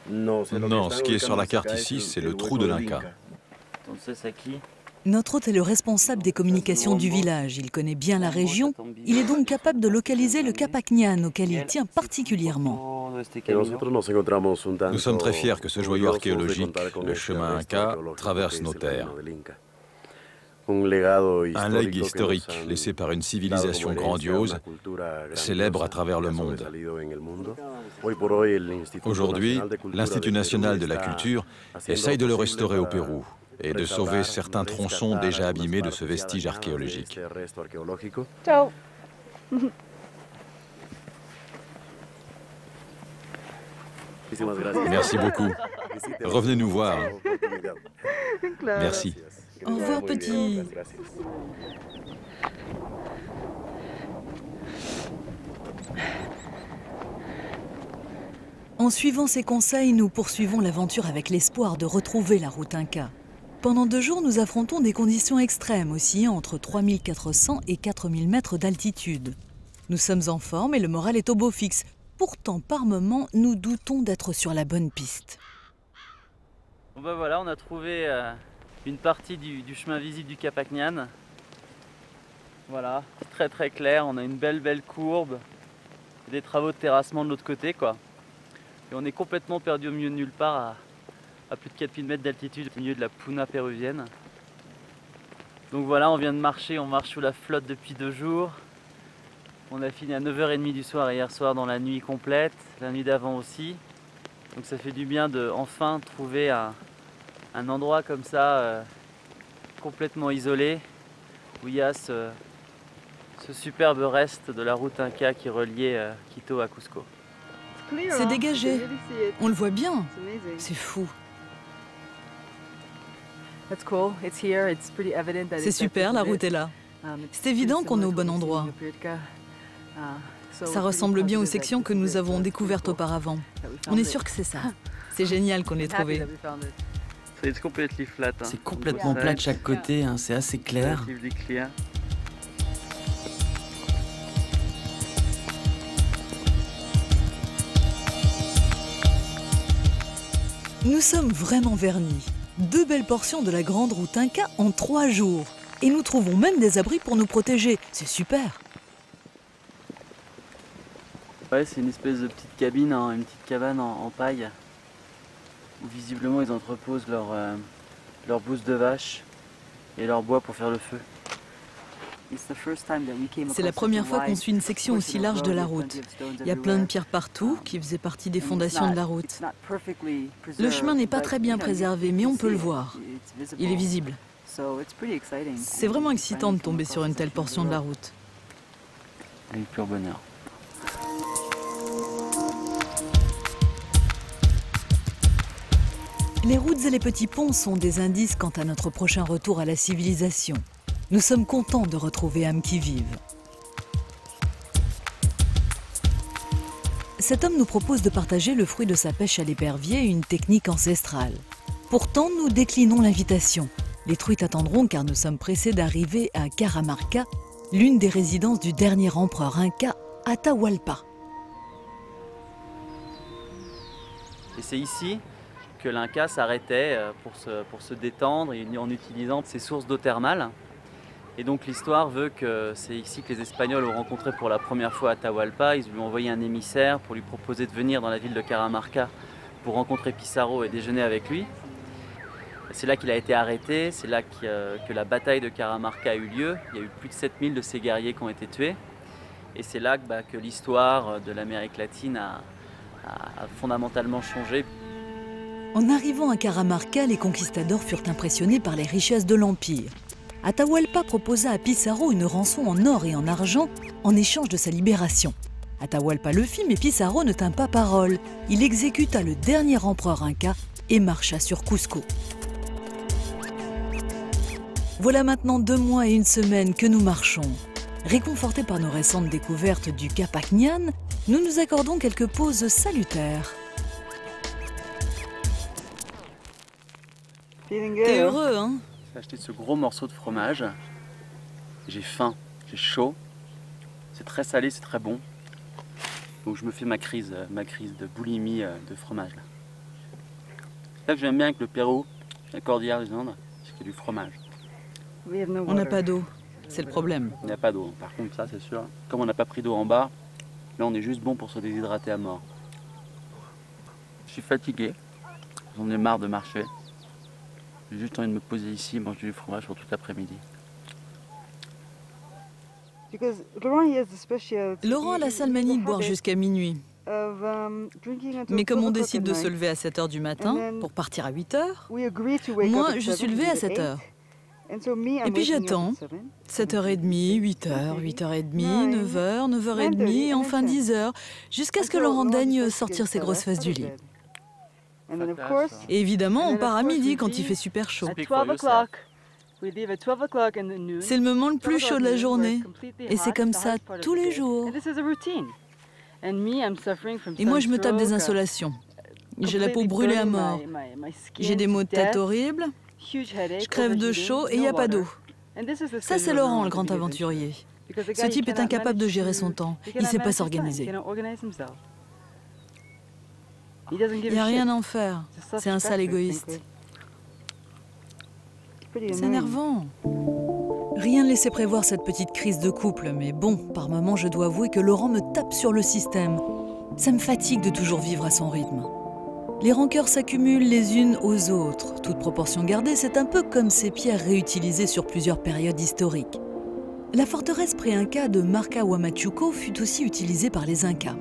Non, ce qui est sur la carte ici, c'est le trou de l'Inca. Notre hôte est le responsable des communications du village. Il connaît bien la région. Il est donc capable de localiser le Capacñán, auquel il tient particulièrement. Nous sommes très fiers que ce joyau archéologique, le chemin Inca, traverse nos terres. Un legs historique laissé par une civilisation grandiose, célèbre à travers le monde. Aujourd'hui, l'Institut national de la culture essaye de le restaurer au Pérou et de sauver certains tronçons déjà abîmés de ce vestige archéologique. Ciao. Merci beaucoup. Revenez nous voir. Merci. Au revoir, petit. En suivant ses conseils, nous poursuivons l'aventure avec l'espoir de retrouver la route Inca. Pendant 2 jours, nous affrontons des conditions extrêmes, oscillant entre 3400 et 4000 mètres d'altitude. Nous sommes en forme et le moral est au beau fixe. Pourtant, par moments, nous doutons d'être sur la bonne piste. Bon ben voilà, on a trouvé une partie du chemin visible du Capacñán. Voilà, très très clair, on a une belle courbe, des travaux de terrassement de l'autre côté quoi. Et on est complètement perdu au milieu de nulle part à plus de 4000 mètres d'altitude au milieu de la Puna péruvienne. Donc voilà, on vient de marcher, on marche sous la flotte depuis 2 jours. On a fini à 9h30 du soir hier soir dans la nuit complète, la nuit d'avant aussi. Donc ça fait du bien de enfin trouver un endroit comme ça, complètement isolé, où il y a ce superbe reste de la route Inca qui reliait Quito à Cusco. C'est dégagé. On le voit bien. C'est fou. C'est super, la route est là. C'est évident qu'on est au bon endroit. Ça ressemble bien aux sections que nous avons découvertes auparavant. On est sûr que c'est ça. C'est génial qu'on l'ait trouvé. C'est complètement flat. C'est complètement plat de chaque côté, hein. C'est assez clair. Nous sommes vraiment vernis. 2 belles portions de la grande route Inca en 3 jours. Et nous trouvons même des abris pour nous protéger. C'est super. Ouais, c'est une espèce de petite cabine, une petite cabane en paille. Où visiblement ils entreposent leur bouse de vache et leur bois pour faire le feu. C'est la première fois qu'on suit une section aussi large de la route. Il y a plein de pierres partout qui faisaient partie des fondations de la route. Le chemin n'est pas très bien préservé, mais on peut le voir. Il est visible. C'est vraiment excitant de tomber sur une telle portion de la route. Avec pur bonheur. Les routes et les petits ponts sont des indices quant à notre prochain retour à la civilisation. Nous sommes contents de retrouver âmes qui vivent. Cet homme nous propose de partager le fruit de sa pêche à l'épervier, une technique ancestrale. Pourtant, nous déclinons l'invitation. Les truites attendront car nous sommes pressés d'arriver à Caramarca, l'une des résidences du dernier empereur Inca, Atahualpa. Et c'est ici que l'Inca s'arrêtait pour se détendre en utilisant ses sources d'eau thermale. Et donc l'histoire veut que c'est ici que les Espagnols ont rencontré pour la première fois Atahualpa. Ils lui ont envoyé un émissaire pour lui proposer de venir dans la ville de Caramarca pour rencontrer Pizarro et déjeuner avec lui. C'est là qu'il a été arrêté, c'est là que la bataille de Caramarca a eu lieu. Il y a eu plus de 7000 de ses guerriers qui ont été tués. Et c'est là que l'histoire de l'Amérique latine a fondamentalement changé. En arrivant à Caramarca, les conquistadors furent impressionnés par les richesses de l'Empire. Atahualpa proposa à Pizarro une rançon en or et en argent en échange de sa libération. Atahualpa le fit, mais Pizarro ne tint pas parole. Il exécuta le dernier empereur inca et marcha sur Cusco. Voilà maintenant 2 mois et 1 semaine que nous marchons. Réconfortés par nos récentes découvertes du Capac Ñan, nous nous accordons quelques pauses salutaires. T'es heureux, hein? J'ai acheté ce gros morceau de fromage. J'ai faim, j'ai chaud. C'est très salé, c'est très bon. Donc je me fais ma crise de boulimie de fromage. Là. Ça que j'aime bien avec le Pérou, la cordillère des Andes, c'est qu'il y a du fromage. On n'a pas d'eau, c'est le problème. Il n'y a pas d'eau, par contre ça c'est sûr. Comme on n'a pas pris d'eau en bas, là on est juste bon pour se déshydrater à mort. Je suis fatigué, j'en ai marre de marcher. J'ai juste envie de me poser ici et manger du fromage pour tout l'après-midi. Laurent a la sale manie de boire jusqu'à minuit. Mais comme on décide de se lever à 7 h du matin pour partir à 8 h, moi je suis levée à 7 h. Et puis j'attends 7h30, 8h, 8h30, 9h, 9h30 et enfin 10 h, jusqu'à ce que Laurent daigne sortir ses grosses fesses du lit. Et évidemment, on part à midi quand il fait super chaud. C'est le moment le plus chaud de la journée. Et c'est comme ça tous les jours. Et moi, je me tape des insolations. J'ai la peau brûlée à mort. J'ai des maux de tête horribles. Je crève de chaud et il n'y a pas d'eau. Ça, c'est Laurent, le grand aventurier. Ce type est incapable de gérer son temps. Il ne sait pas s'organiser. Il n'y a rien à en faire. C'est un sale égoïste. C'est énervant. Rien ne laissait prévoir cette petite crise de couple, mais bon, par moments, je dois avouer que Laurent me tape sur le système. Ça me fatigue de toujours vivre à son rythme. Les rancœurs s'accumulent les unes aux autres. Toute proportion gardée, c'est un peu comme ces pierres réutilisées sur plusieurs périodes historiques. La forteresse pré-inca de Marca Huamachuco fut aussi utilisée par les Incas.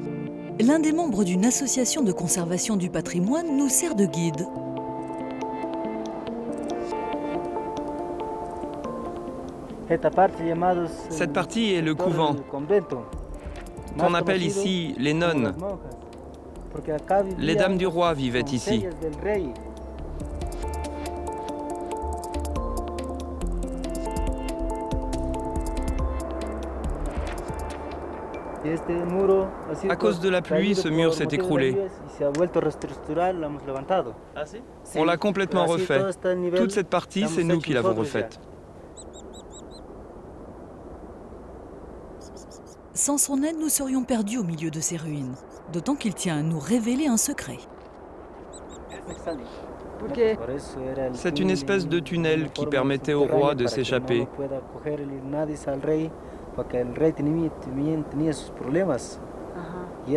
L'un des membres d'une association de conservation du patrimoine nous sert de guide. Cette partie est le couvent, qu'on appelle ici les nonnes. Les dames du roi vivaient ici. À cause de la pluie, ce mur s'est écroulé. On l'a complètement refait. Toute cette partie, c'est nous qui l'avons refaite. Sans son aide, nous serions perdus au milieu de ces ruines. D'autant qu'il tient à nous révéler un secret. C'est une espèce de tunnel qui permettait au roi de s'échapper.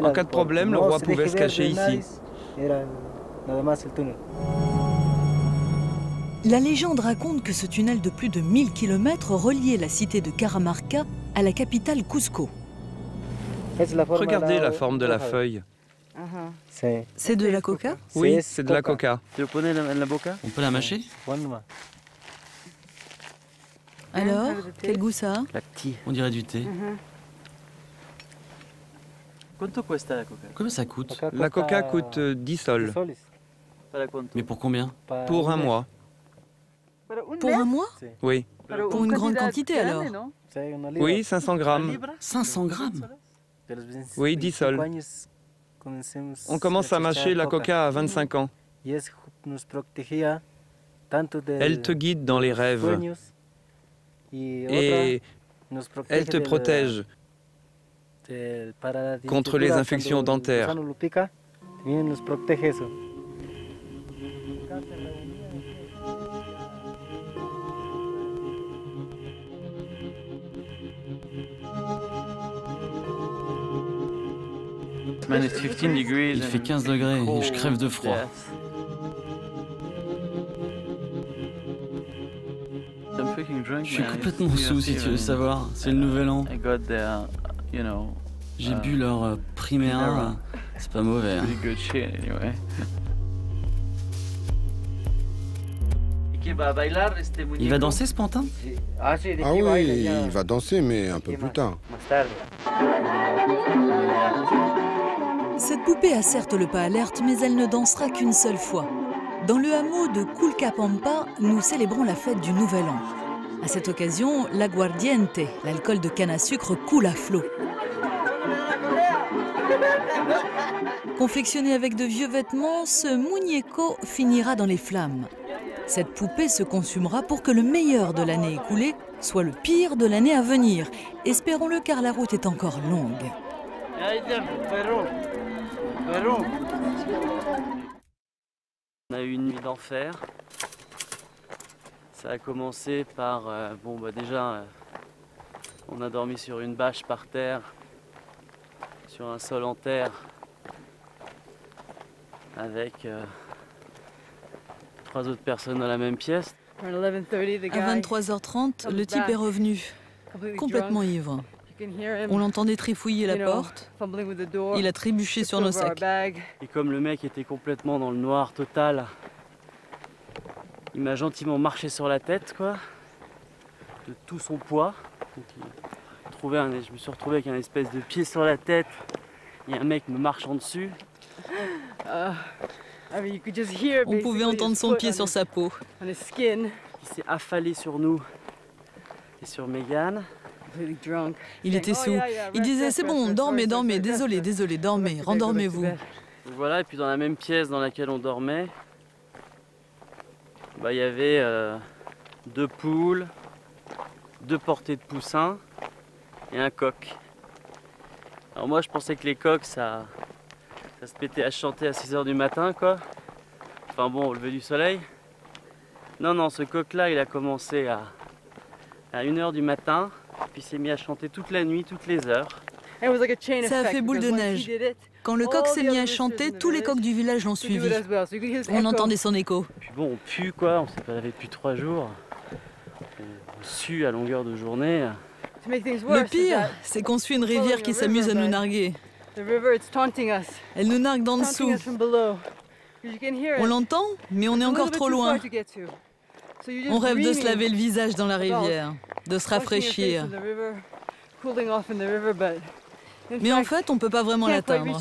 En cas de problème, le roi pouvait se cacher ici. La légende raconte que ce tunnel de plus de 1000 km reliait la cité de Caramarca à la capitale Cusco. Regardez la forme de la feuille. C'est de la coca? Oui, c'est de la coca. On peut la mâcher? Alors, quel goût ça a? On dirait du thé. Combien ça coûte? La coca coûte 10 sols. Mais pour combien? Pour un mois. Pour un mois? Oui. Pour une grande quantité alors? Oui, 500 grammes. 500 grammes? Oui, 10 sols. On commence à mâcher la coca à 25 ans. Elle te guide dans les rêves. Et elle te protège contre les infections dentaires. Il fait 15 degrés et je crève de froid. Je suis complètement sous si tu veux savoir. C'est le nouvel an. J'ai bu leur Primera. C'est pas mauvais. Hein. Il va danser, ce pantin? Ah oui, il va danser, mais un peu plus tard. Cette poupée a certes le pas alerte, mais elle ne dansera qu'une seule fois. Dans le hameau de Culcapampa, nous célébrons la fête du Nouvel An. À cette occasion, l'aguardiente, l'alcool de canne à sucre, coule à flot. Confectionné avec de vieux vêtements, ce muñeco finira dans les flammes. Cette poupée se consumera pour que le meilleur de l'année écoulée soit le pire de l'année à venir. Espérons-le, car la route est encore longue. On a eu une nuit d'enfer. Ça a commencé par, on a dormi sur une bâche par terre, sur un sol en terre, avec 3 autres personnes dans la même pièce. À 23h30, le type est revenu, complètement ivre. On l'entendait trifouiller la porte. Il a trébuché sur nos sacs. Et comme le mec était complètement dans le noir total, il m'a gentiment marché sur la tête, quoi, de tout son poids. Donc, je me suis retrouvé avec un espèce de pied sur la tête et un mec me marchant dessus. On pouvait entendre son pied sur sa peau. Il s'est affalé sur nous et sur Megan. Il était sous. Il disait « C'est bon, dormez, dormez, désolé, dormez, rendormez-vous ». Voilà, et puis dans la même pièce dans laquelle on dormait, il y avait 2 poules, 2 portées de poussins et un coq. Alors moi je pensais que les coqs ça se mettait à chanter à 6 h du matin, quoi. Enfin bon, au lever du soleil. Non, ce coq-là, il a commencé à 1 h du matin, puis s'est mis à chanter toute la nuit, toutes les heures. Ça a fait boule de neige. Quand le coq s'est mis à chanter, tous les coqs du village l'ont suivi. On entendait son écho. Puis bon, on pue, quoi, on s'est pas lavé depuis 3 jours. On sue à longueur de journée. Le pire, c'est qu'on suit une rivière qui s'amuse à nous narguer. Elle nous nargue d'en dessous. On l'entend, mais on est encore trop loin. On rêve de se laver le visage dans la rivière, de se rafraîchir. Mais en fait, on ne peut pas vraiment l'atteindre.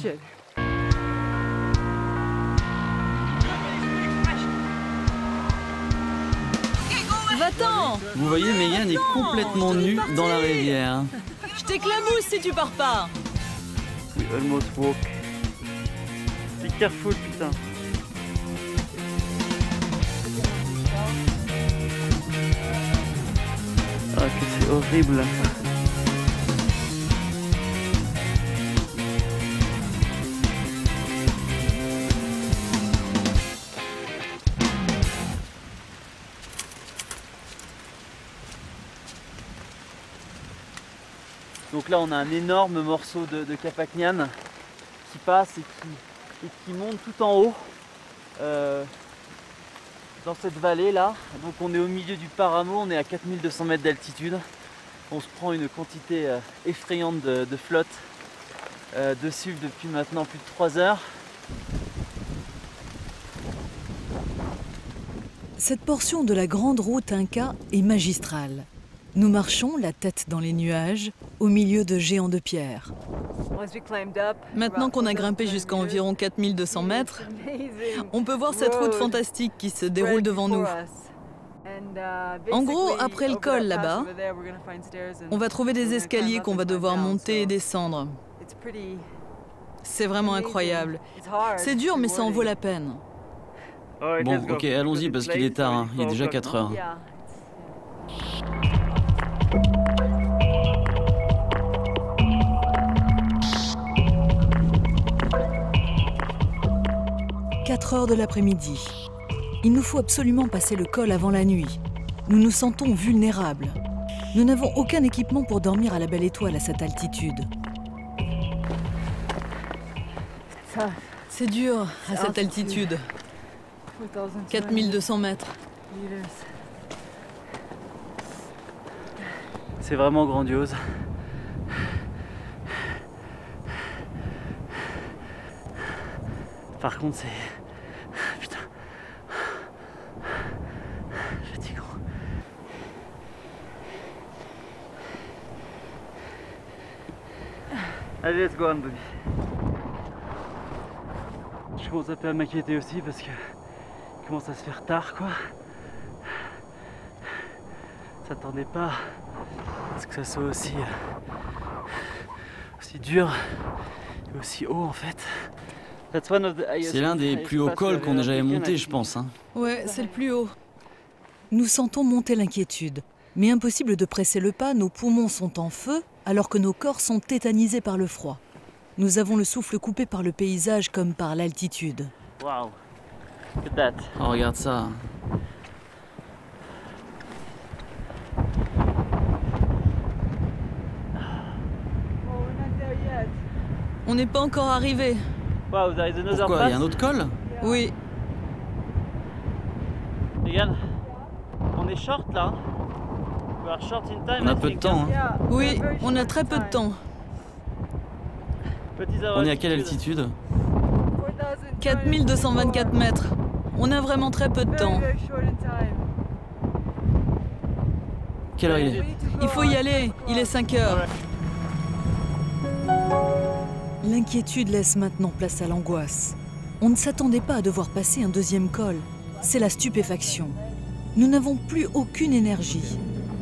Va-t'en! Vous voyez, Megan est complètement nue dans la rivière. Je t'éclabousse si tu pars pas! We almost walk. Be careful, putain. Ah, que c'est horrible. Donc là on a un énorme morceau de Capacnyan qui passe et qui monte tout en haut dans cette vallée là. Donc on est au milieu du Paramo, on est à 4200 mètres d'altitude. On se prend une quantité effrayante de flotte dessus depuis maintenant plus de 3 heures. Cette portion de la grande route Inca est magistrale. Nous marchons, la tête dans les nuages, au milieu de géants de pierre. Maintenant qu'on a grimpé jusqu'à environ 4200 mètres, on peut voir cette route fantastique qui se déroule devant nous. En gros, après le col là-bas, on va trouver des escaliers qu'on va devoir monter et descendre. C'est vraiment incroyable. C'est dur, mais ça en vaut la peine. Bon, ok, allons-y parce qu'il est tard, hein. Il est déjà 4 heures. « 4 heures de l'après-midi. Il nous faut absolument passer le col avant la nuit. Nous nous sentons vulnérables. Nous n'avons aucun équipement pour dormir à la belle étoile à cette altitude. C'est dur à cette altitude. 4200 mètres. C'est vraiment grandiose. Par contre, c'est... Putain. Fatigant. Allez, let's go, Anne, baby. Je commence un peu à m'inquiéter aussi parce que il commence à se faire tard, quoi. Je m'attendais pas à ce que ça soit aussi dur et aussi haut, en fait. C'est l'un des plus hauts cols qu'on ait jamais monté, je pense. Hein. Ouais, c'est le plus haut. Nous sentons monter l'inquiétude. Mais impossible de presser le pas, nos poumons sont en feu, alors que nos corps sont tétanisés par le froid. Nous avons le souffle coupé par le paysage comme par l'altitude. Wow. Look at that. Oh, regarde ça. On n'est pas encore arrivé. Wow, there is another Pourquoi? pass. Il y a un autre col? Oui. Regarde, on est short là. We are short in time, On a I peu de think, temps. Hein. Oui, on a très peu de temps. On est à quelle altitude? 4224 mètres. On a vraiment très peu de temps. Quelle heure il est? Il faut y aller, il est 5 heures. L'inquiétude laisse maintenant place à l'angoisse. On ne s'attendait pas à devoir passer un deuxième col. C'est la stupéfaction. Nous n'avons plus aucune énergie.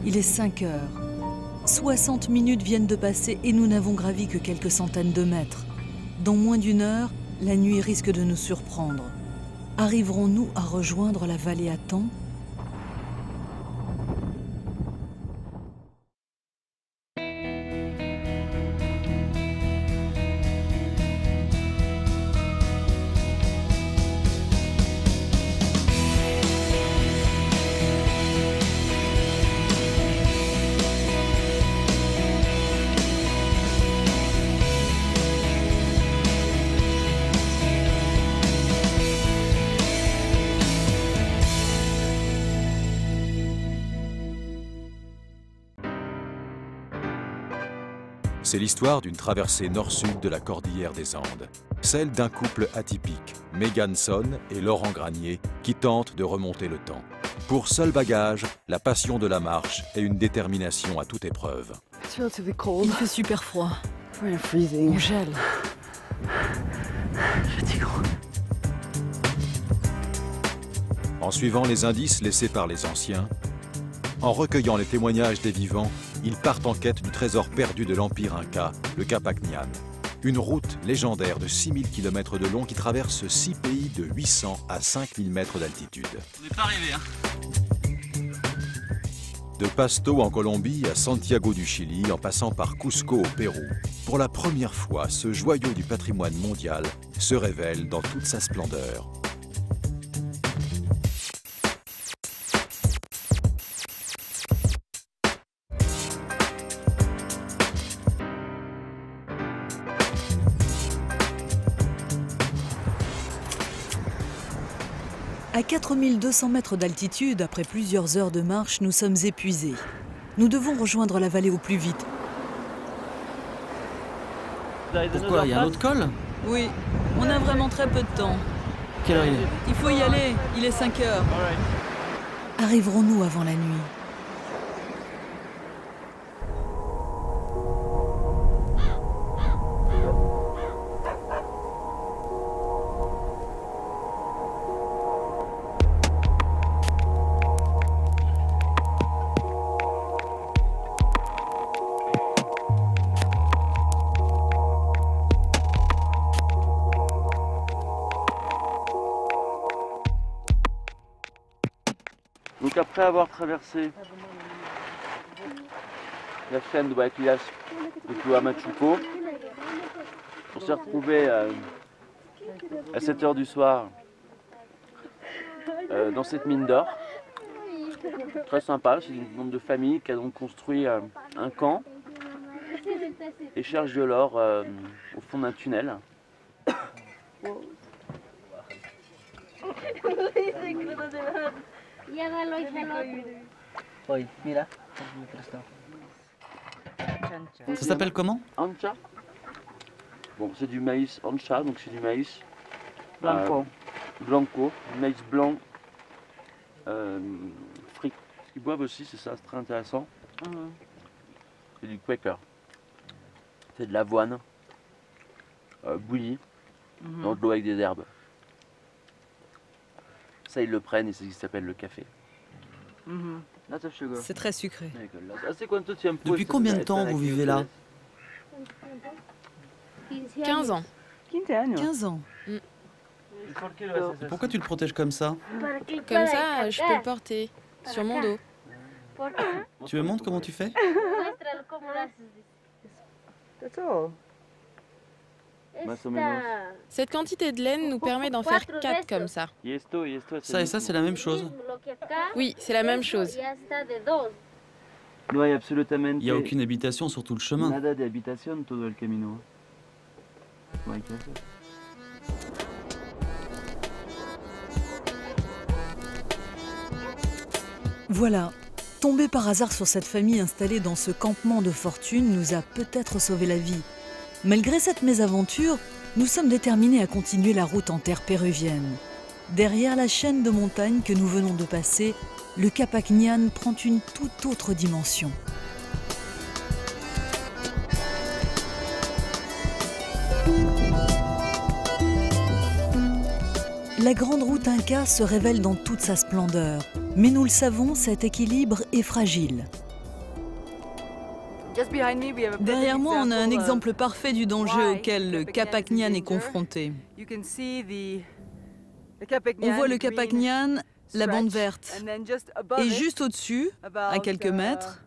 Il est 5 heures. 60 minutes viennent de passer et nous n'avons gravi que quelques centaines de mètres. Dans moins d'une heure, la nuit risque de nous surprendre. Arriverons-nous à rejoindre la vallée à temps ? C'est l'histoire d'une traversée nord-sud de la cordillère des Andes. Celle d'un couple atypique, Megan Son et Laurent Granier, qui tentent de remonter le temps. Pour seul bagage, la passion de la marche et une détermination à toute épreuve. Il fait super froid. On gèle. Fatigant. En suivant les indices laissés par les anciens, en recueillant les témoignages des vivants, ils partent en quête du trésor perdu de l'Empire Inca, le Capacñan. Une route légendaire de 6000 km de long qui traverse 6 pays de 800 à 5000 mètres d'altitude. On n'est pas arrivé, hein. De Pasto en Colombie à Santiago du Chili, en passant par Cusco au Pérou, pour la première fois, ce joyau du patrimoine mondial se révèle dans toute sa splendeur. À 4200 mètres d'altitude, après plusieurs heures de marche, nous sommes épuisés. Nous devons rejoindre la vallée au plus vite. Pourquoi? Il y a un autre col? Oui, on a vraiment très peu de temps. Quelle heure il est? Il faut y aller, il est 5 heures. Arriverons-nous avant la nuit? Donc après avoir traversé la chaîne de Guayquillas de Huamachuco, on s'est retrouvé à 7 h du soir dans cette mine d'or. Très sympa, c'est une bande de famille qui a donc construit un camp et cherche de l'or au fond d'un tunnel. Ça s'appelle comment? Ancha. Bon, c'est du maïs ancha, donc c'est du maïs Blanco, maïs blanc, fric. Ce qu'ils boivent aussi, c'est ça, c'est très intéressant. C'est du Quaker. C'est de l'avoine bouillie dans de l'eau avec des herbes. Ça, ils le prennent et c'est ce qui s'appelle le café. C'est très sucré. Depuis combien de temps vous vivez là? 15 ans. 15 ans. Et pourquoi tu le protèges comme ça? Comme ça, je peux le porter sur mon dos. Tu me montres comment tu fais? Cette quantité de laine nous permet d'en faire 4 comme ça. Ça et ça, c'est la même chose? Oui, c'est la même chose. Il n'y a aucune habitation sur tout le chemin. Voilà, tomber par hasard sur cette famille installée dans ce campement de fortune nous a peut-être sauvé la vie. Malgré cette mésaventure, nous sommes déterminés à continuer la route en terre péruvienne. Derrière la chaîne de montagnes que nous venons de passer, le Capacñán prend une toute autre dimension. La grande route Inca se révèle dans toute sa splendeur. Mais nous le savons, cet équilibre est fragile. Derrière moi, on a un exemple parfait du danger auquel le Capacñán est confronté. On voit le Capacñán, la bande verte. Et juste au-dessus, à quelques mètres,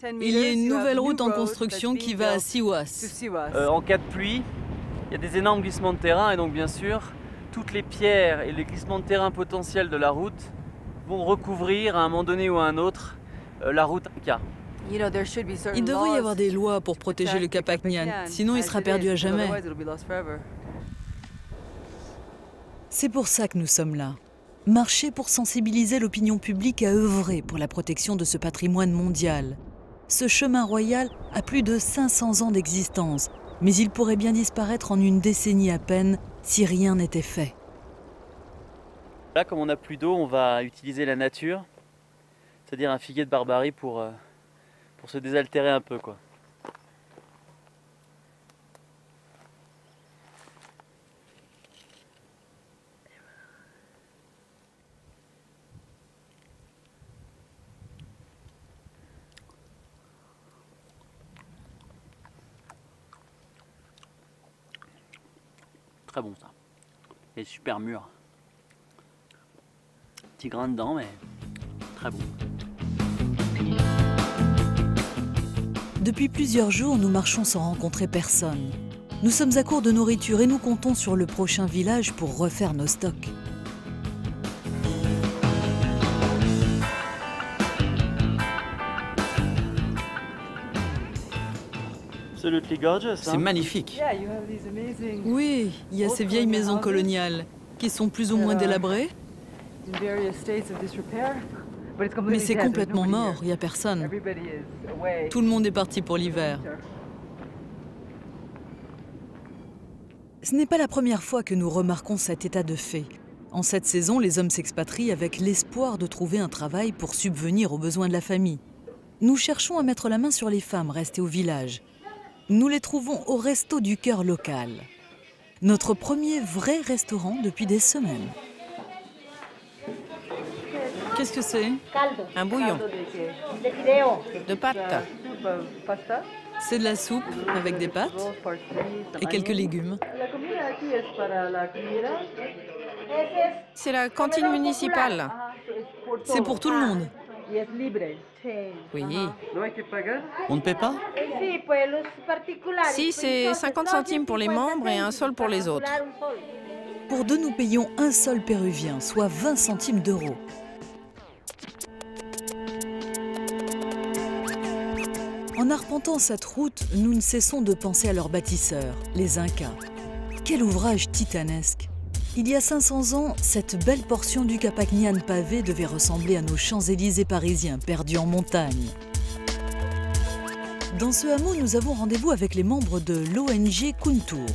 il y a une nouvelle route en construction qui va à Sihuas. En cas de pluie, il y a des énormes glissements de terrain et donc bien sûr, toutes les pierres et les glissements de terrain potentiels de la route vont recouvrir à un moment donné ou à un autre la route Inca. Il devrait y avoir des lois pour protéger le Capacñán, sinon il sera perdu à jamais. C'est pour ça que nous sommes là. Marcher pour sensibiliser l'opinion publique à œuvrer pour la protection de ce patrimoine mondial. Ce chemin royal a plus de 500 ans d'existence, mais il pourrait bien disparaître en une décennie à peine si rien n'était fait. Là, comme on n'a plus d'eau, on va utiliser la nature, c'est-à-dire un figuier de Barbarie pour se désaltérer un peu, quoi. Très bon ça. Et super mûr. Petit grain dedans, mais très bon. Depuis plusieurs jours, nous marchons sans rencontrer personne. Nous sommes à court de nourriture et nous comptons sur le prochain village pour refaire nos stocks. C'est magnifique. Oui, il y a ces vieilles maisons coloniales qui sont plus ou moins délabrées. Mais c'est complètement mort, il n'y a personne. Tout le monde est parti pour l'hiver. Ce n'est pas la première fois que nous remarquons cet état de fait. En cette saison, les hommes s'expatrient avec l'espoir de trouver un travail pour subvenir aux besoins de la famille. Nous cherchons à mettre la main sur les femmes restées au village. Nous les trouvons au Resto du Cœur local. Notre premier vrai restaurant depuis des semaines. Qu'est-ce que c'est? Un bouillon. De pâtes. C'est de la soupe avec des pâtes et quelques légumes. C'est la cantine municipale. C'est pour tout le monde. Oui. On ne paie pas? Si, c'est 50 centimes pour les membres et un sol pour les autres. Pour deux, nous payons un sol péruvien, soit 20 centimes d'euros. En arpentant cette route, nous ne cessons de penser à leurs bâtisseurs, les Incas. Quel ouvrage titanesque! Il y a 500 ans, cette belle portion du Capacñán pavé devait ressembler à nos Champs-Élysées parisiens perdus en montagne. Dans ce hameau, nous avons rendez-vous avec les membres de l'ONG Kuntur.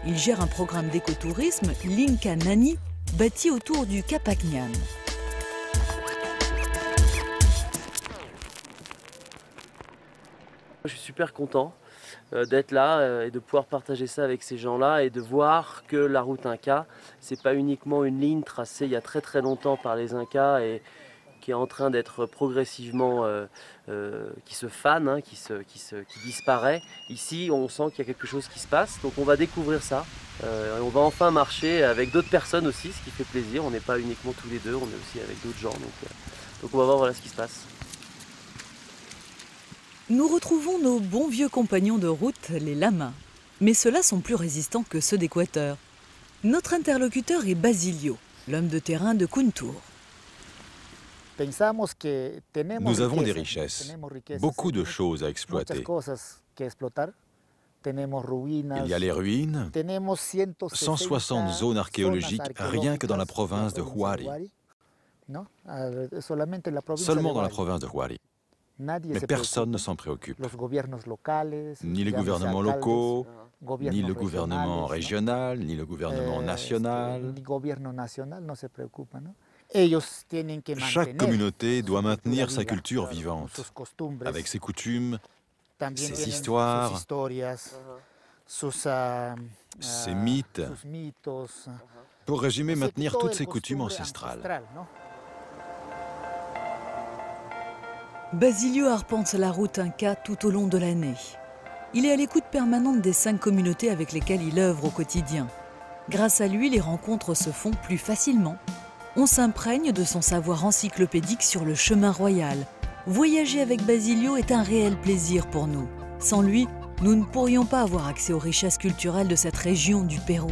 Il gère un programme d'écotourisme, l'Inca Nani, bâti autour du Capac Ñan. Je suis super content d'être là et de pouvoir partager ça avec ces gens-là et de voir que la route Inca, c'est pas uniquement une ligne tracée il y a très longtemps par les Incas et qui est en train d'être progressivement, qui se fane, hein, qui disparaît. Ici, on sent qu'il y a quelque chose qui se passe, donc on va découvrir ça. Et on va enfin marcher avec d'autres personnes aussi, ce qui fait plaisir. On n'est pas uniquement tous les deux, on est aussi avec d'autres gens, donc on va voir voilà ce qui se passe. Nous retrouvons nos bons vieux compagnons de route, les lamas. Mais ceux-là sont plus résistants que ceux d'Équateur. Notre interlocuteur est Basilio, l'homme de terrain de Kuntur. Nous avons des richesses, beaucoup de choses à exploiter. Il y a les ruines, 160 zones archéologiques rien que dans la province de Huari. Seulement dans la province de Huari. Mais personne ne s'en préoccupe. Ni les gouvernements locaux, ni le gouvernement régional, ni le gouvernement national. Chaque communauté doit maintenir sa culture vivante, avec ses coutumes, ses histoires, ses mythes, pour résumer, maintenir toutes ces coutumes ancestrales. Basilio arpente la route Inca tout au long de l'année. Il est à l'écoute permanente des 5 communautés avec lesquelles il œuvre au quotidien. Grâce à lui, les rencontres se font plus facilement. On s'imprègne de son savoir encyclopédique sur le chemin royal. Voyager avec Basilio est un réel plaisir pour nous. Sans lui, nous ne pourrions pas avoir accès aux richesses culturelles de cette région du Pérou.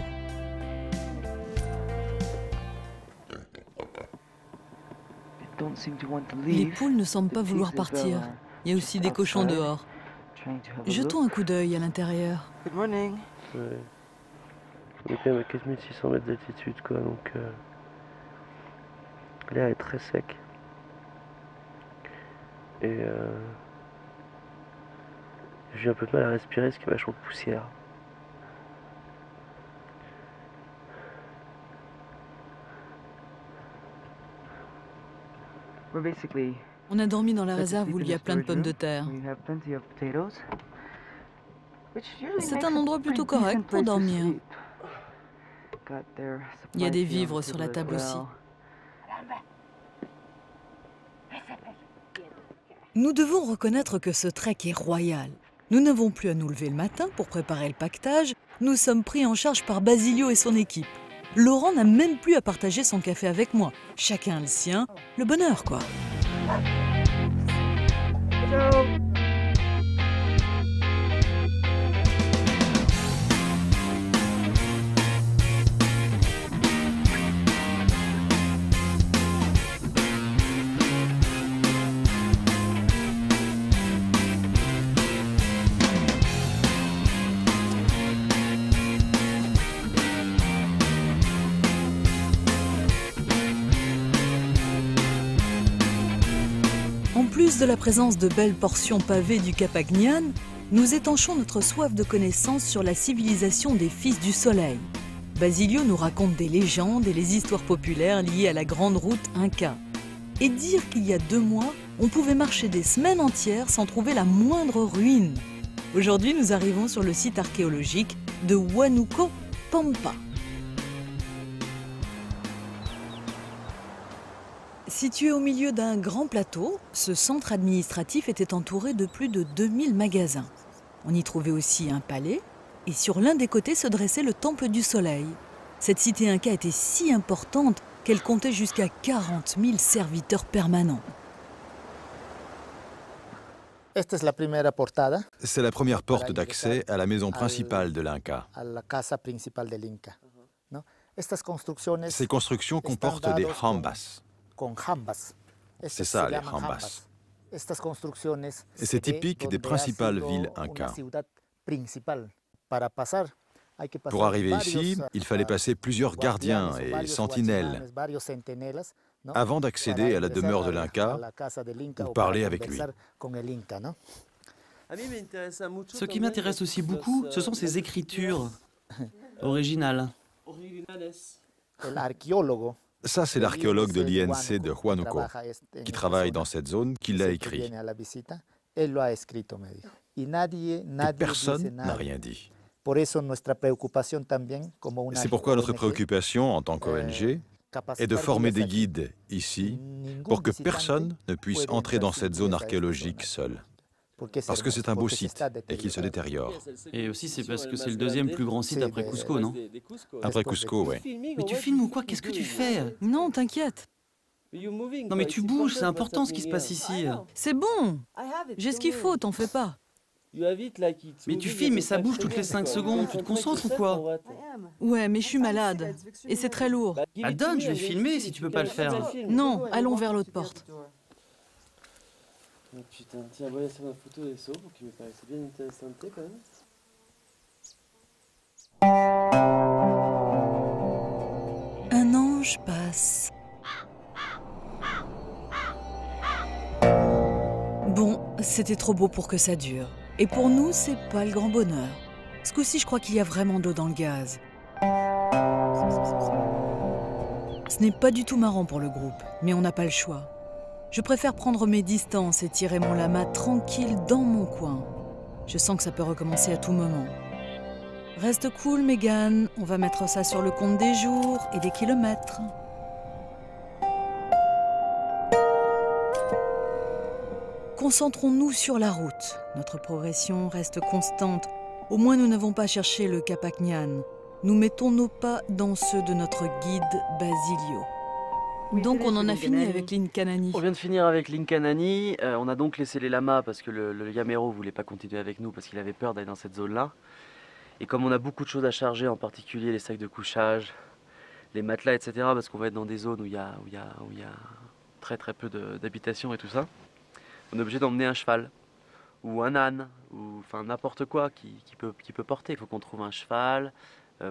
Les poules ne semblent pas vouloir partir. Il y a aussi des cochons dehors. Jetons un coup d'œil à l'intérieur. Good morning. Ouais. On est quand même à 4600 mètres d'altitude, quoi, donc l'air est très sec. Et j'ai un peu de mal à respirer parce qu'il y a vachement de poussière. On a dormi dans la réserve où il y a plein de pommes de terre. C'est un endroit plutôt correct pour dormir. Il y a des vivres sur la table aussi. Nous devons reconnaître que ce trek est royal. Nous n'avons plus à nous lever le matin pour préparer le paquetage. Nous sommes pris en charge par Basilio et son équipe. Laurent n'a même plus à partager son café avec moi. Chacun le sien. Le bonheur, quoi. Ciao. En plus de la présence de belles portions pavées du Capac Ñan, nous étanchons notre soif de connaissances sur la civilisation des Fils du Soleil. Basilio nous raconte des légendes et les histoires populaires liées à la grande route Inca. Et dire qu'il y a 2 mois, on pouvait marcher des semaines entières sans trouver la moindre ruine. Aujourd'hui, nous arrivons sur le site archéologique de Huánuco Pampa. Situé au milieu d'un grand plateau, ce centre administratif était entouré de plus de 2000 magasins. On y trouvait aussi un palais, et sur l'un des côtés se dressait le Temple du Soleil. Cette cité inca était si importante qu'elle comptait jusqu'à 40 000 serviteurs permanents. C'est la première porte d'accès à la maison principale de l'Inca. Ces constructions comportent des jambas. C'est ça, les jambas. Et c'est typique des principales villes incas. Pour arriver ici, il fallait passer plusieurs gardiens et sentinelles avant d'accéder à la demeure de l'Inca ou parler avec lui. Ce qui m'intéresse aussi beaucoup, ce sont ces écritures. Original. Ça, c'est l'archéologue de l'INC de Huánuco, qui travaille dans cette zone, qui l'a écrit. Et personne n'a rien dit. C'est pourquoi notre préoccupation en tant qu'ONG est de former des guides ici pour que personne ne puisse entrer dans cette zone archéologique seul. Parce que c'est un beau site et qu'il se détériore. Et aussi c'est parce que c'est le deuxième plus grand site après Cusco, non? Après Cusco, oui. Mais tu filmes ou quoi? Qu'est-ce que tu fais? Non, t'inquiète. Non mais tu bouges, c'est important ce qui se passe ici. C'est bon. J'ai ce qu'il faut, t'en fais pas. Mais tu filmes et ça bouge toutes les 5 secondes, tu te concentres ou quoi? Ouais, mais je suis malade. Et c'est très lourd. Bah donne, je vais filmer si tu peux pas le faire. Non, allons vers l'autre porte. Oh putain, tiens, voyez sur ma photo des sauts, qui me paraissait bien intéressante quand même. Un ange passe. Bon, c'était trop beau pour que ça dure. Et pour nous, c'est pas le grand bonheur. Ce coup-ci, je crois qu'il y a vraiment d'eau dans le gaz. Ce n'est pas du tout marrant pour le groupe, mais on n'a pas le choix. Je préfère prendre mes distances et tirer mon lama tranquille dans mon coin. Je sens que ça peut recommencer à tout moment. Reste cool, Megan. On va mettre ça sur le compte des jours et des kilomètres. Concentrons-nous sur la route. Notre progression reste constante. Au moins, nous n'avons pas cherché le Capacñán. Nous mettons nos pas dans ceux de notre guide Basilio. Donc on en a fini avec l'Incanani. On vient de finir avec l'Incanani. On a donc laissé les lamas parce que le Yamero voulait pas continuer avec nous parce qu'il avait peur d'aller dans cette zone-là. Et comme on a beaucoup de choses à charger, en particulier les sacs de couchage, les matelas, etc., parce qu'on va être dans des zones où il y a très peu d'habitations et tout ça, on est obligé d'emmener un cheval ou un âne ou enfin n'importe quoi qui peut porter. Il faut qu'on trouve un cheval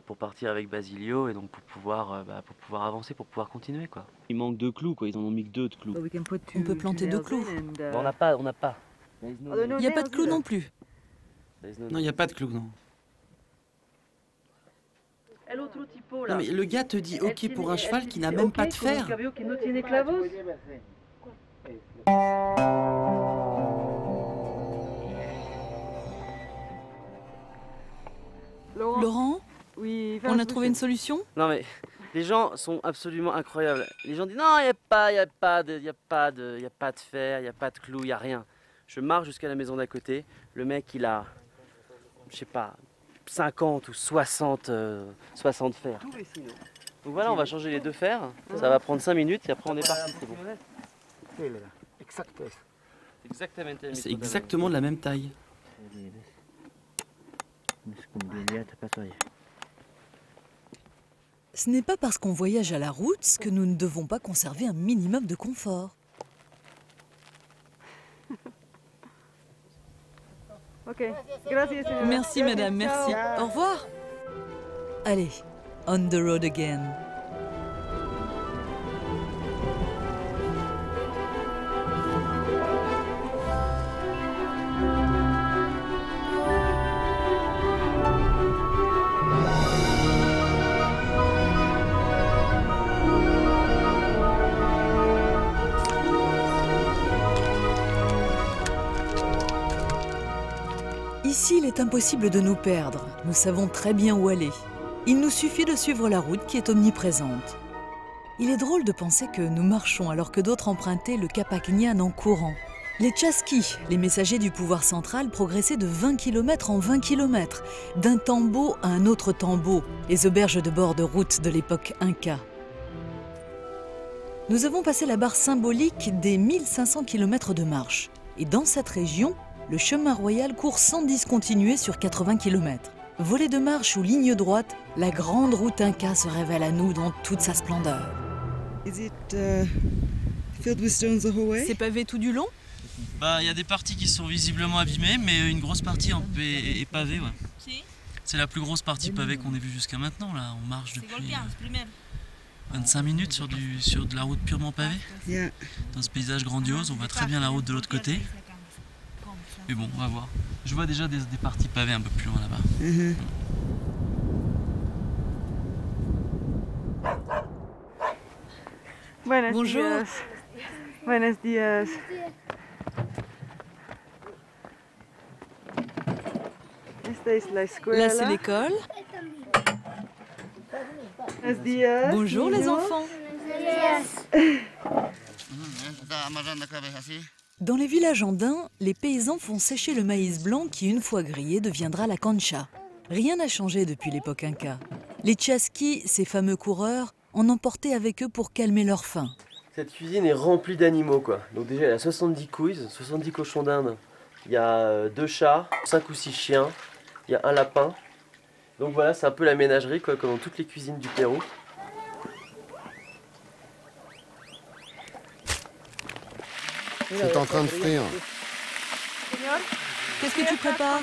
pour partir avec Basilio et donc pour pouvoir avancer, pour pouvoir continuer quoi. Il manque 2 clous quoi, ils en ont mis que 2 de clous. On peut planter 2 clous. On n'a pas. Il n'y a pas de clous non plus. Non, il n'y a pas de clous, non. Non mais le gars te dit ok pour un cheval qui n'a même pas de fer. Laurent, on a trouvé une solution? Non mais les gens sont absolument incroyables. Les gens disent non, il n'y a pas de fer, il n'y a pas de clous, il n'y a rien. Je marche jusqu'à la maison d'à côté. Le mec il a, je sais pas, 50 ou 60 fers. Donc voilà, on va changer les 2 fers. Ça va prendre 5 minutes et après on est parti. C'est exactement de la même taille. Ce n'est pas parce qu'on voyage à la route que nous ne devons pas conserver un minimum de confort. Merci madame, merci. Au revoir. Allez, on the road again. Ici, il est impossible de nous perdre. Nous savons très bien où aller. Il nous suffit de suivre la route qui est omniprésente. Il est drôle de penser que nous marchons alors que d'autres empruntaient le Capacñán en courant. Les Chasquis, les messagers du pouvoir central, progressaient de 20 km en 20 km, d'un tambo à un autre tambo, les auberges de bord de route de l'époque Inca. Nous avons passé la barre symbolique des 1500 km de marche. Et dans cette région, le chemin royal court sans discontinuer sur 80 km. Volée de marche ou ligne droite, la grande route Inca se révèle à nous dans toute sa splendeur. C'est pavé tout du long? Bah, il y a des parties qui sont visiblement abîmées, mais une grosse partie est pavée. Ouais. C'est la plus grosse partie pavée qu'on ait vue jusqu'à maintenant. Là, on marche depuis 25 minutes sur de la route purement pavée. Dans ce paysage grandiose, on voit très bien la route de l'autre côté. Mais bon, on va voir. Je vois déjà des parties pavées un peu plus loin là-bas. Bonjour. Buenos días. Là, c'est l'école. Bonjour les enfants. Dans les villages andins, les paysans font sécher le maïs blanc qui, une fois grillé, deviendra la cancha. Rien n'a changé depuis l'époque inca. Les Chasquis, ces fameux coureurs, en emportaient avec eux pour calmer leur faim. Cette cuisine est remplie d'animaux, quoi. Donc déjà, il y a 70 couilles, 70 cochons d'Inde. Il y a 2 chats, 5 ou 6 chiens, il y a un lapin. Donc voilà, c'est un peu la ménagerie, quoi, comme dans toutes les cuisines du Pérou. C'est en train de frire. Qu'est-ce que tu prépares?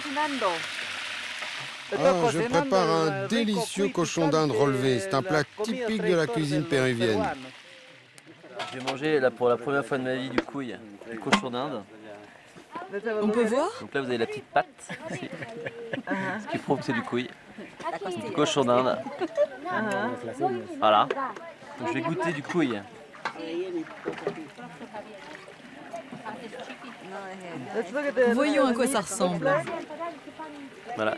Ah, je prépare un délicieux cochon d'Inde relevé. C'est un plat typique de la cuisine péruvienne. J'ai mangé là, pour la première fois de ma vie du couille, du cochon d'Inde. On peut voir? Donc là vous avez la petite patte, ici, ce qui prouve que c'est du couille. Du cochon d'Inde. Voilà. Donc je vais goûter du couille. Voyons à quoi ça ressemble. Voilà,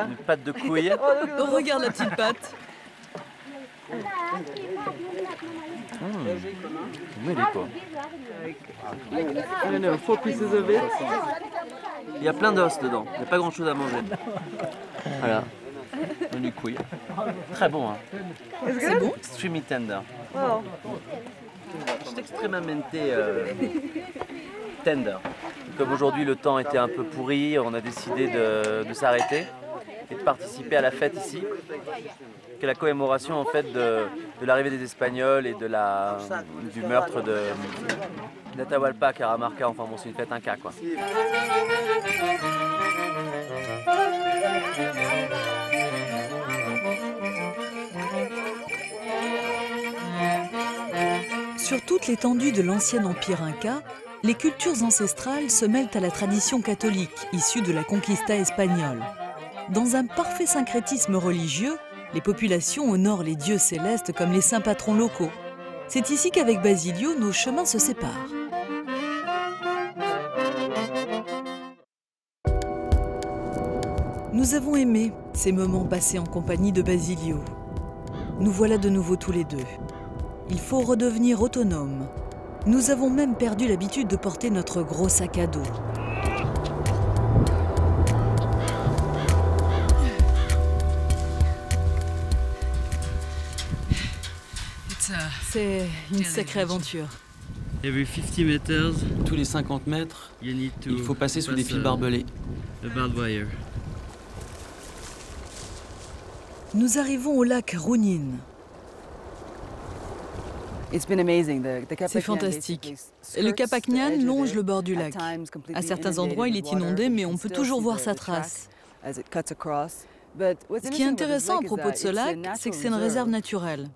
une pâte de couille. Oh, regarde la petite pâte. Il y a plein d'os dedans, il n'y a pas grand chose à manger. Voilà, du couille. Très bon, hein. C'est bon? Extremely tender. C'est extrêmement tender. Comme aujourd'hui le temps était un peu pourri, on a décidé de s'arrêter et de participer à la fête ici, qui est la commémoration en fait de l'arrivée des Espagnols et du meurtre d'Atahualpa, Caramarca, enfin bon c'est une fête inca quoi. Sur toute l'étendue de l'ancien empire inca, les cultures ancestrales se mêlent à la tradition catholique issue de la conquista espagnole. Dans un parfait syncrétisme religieux, les populations honorent les dieux célestes comme les saints patrons locaux. C'est ici qu'avec Basilio, nos chemins se séparent. Nous avons aimé ces moments passés en compagnie de Basilio. Nous voilà de nouveau tous les deux. Il faut redevenir autonome. Nous avons même perdu l'habitude de porter notre gros sac à dos. C'est une sacrée aventure. Every 50 meters, Tous les 50 mètres, il faut passer sous des fils barbelés. Nous arrivons au lac Runin. C'est fantastique. Le Capacñan longe le bord du lac. À certains endroits, il est inondé, mais on peut toujours voir sa trace. Ce qui est intéressant à propos de ce lac, c'est que c'est une réserve naturelle.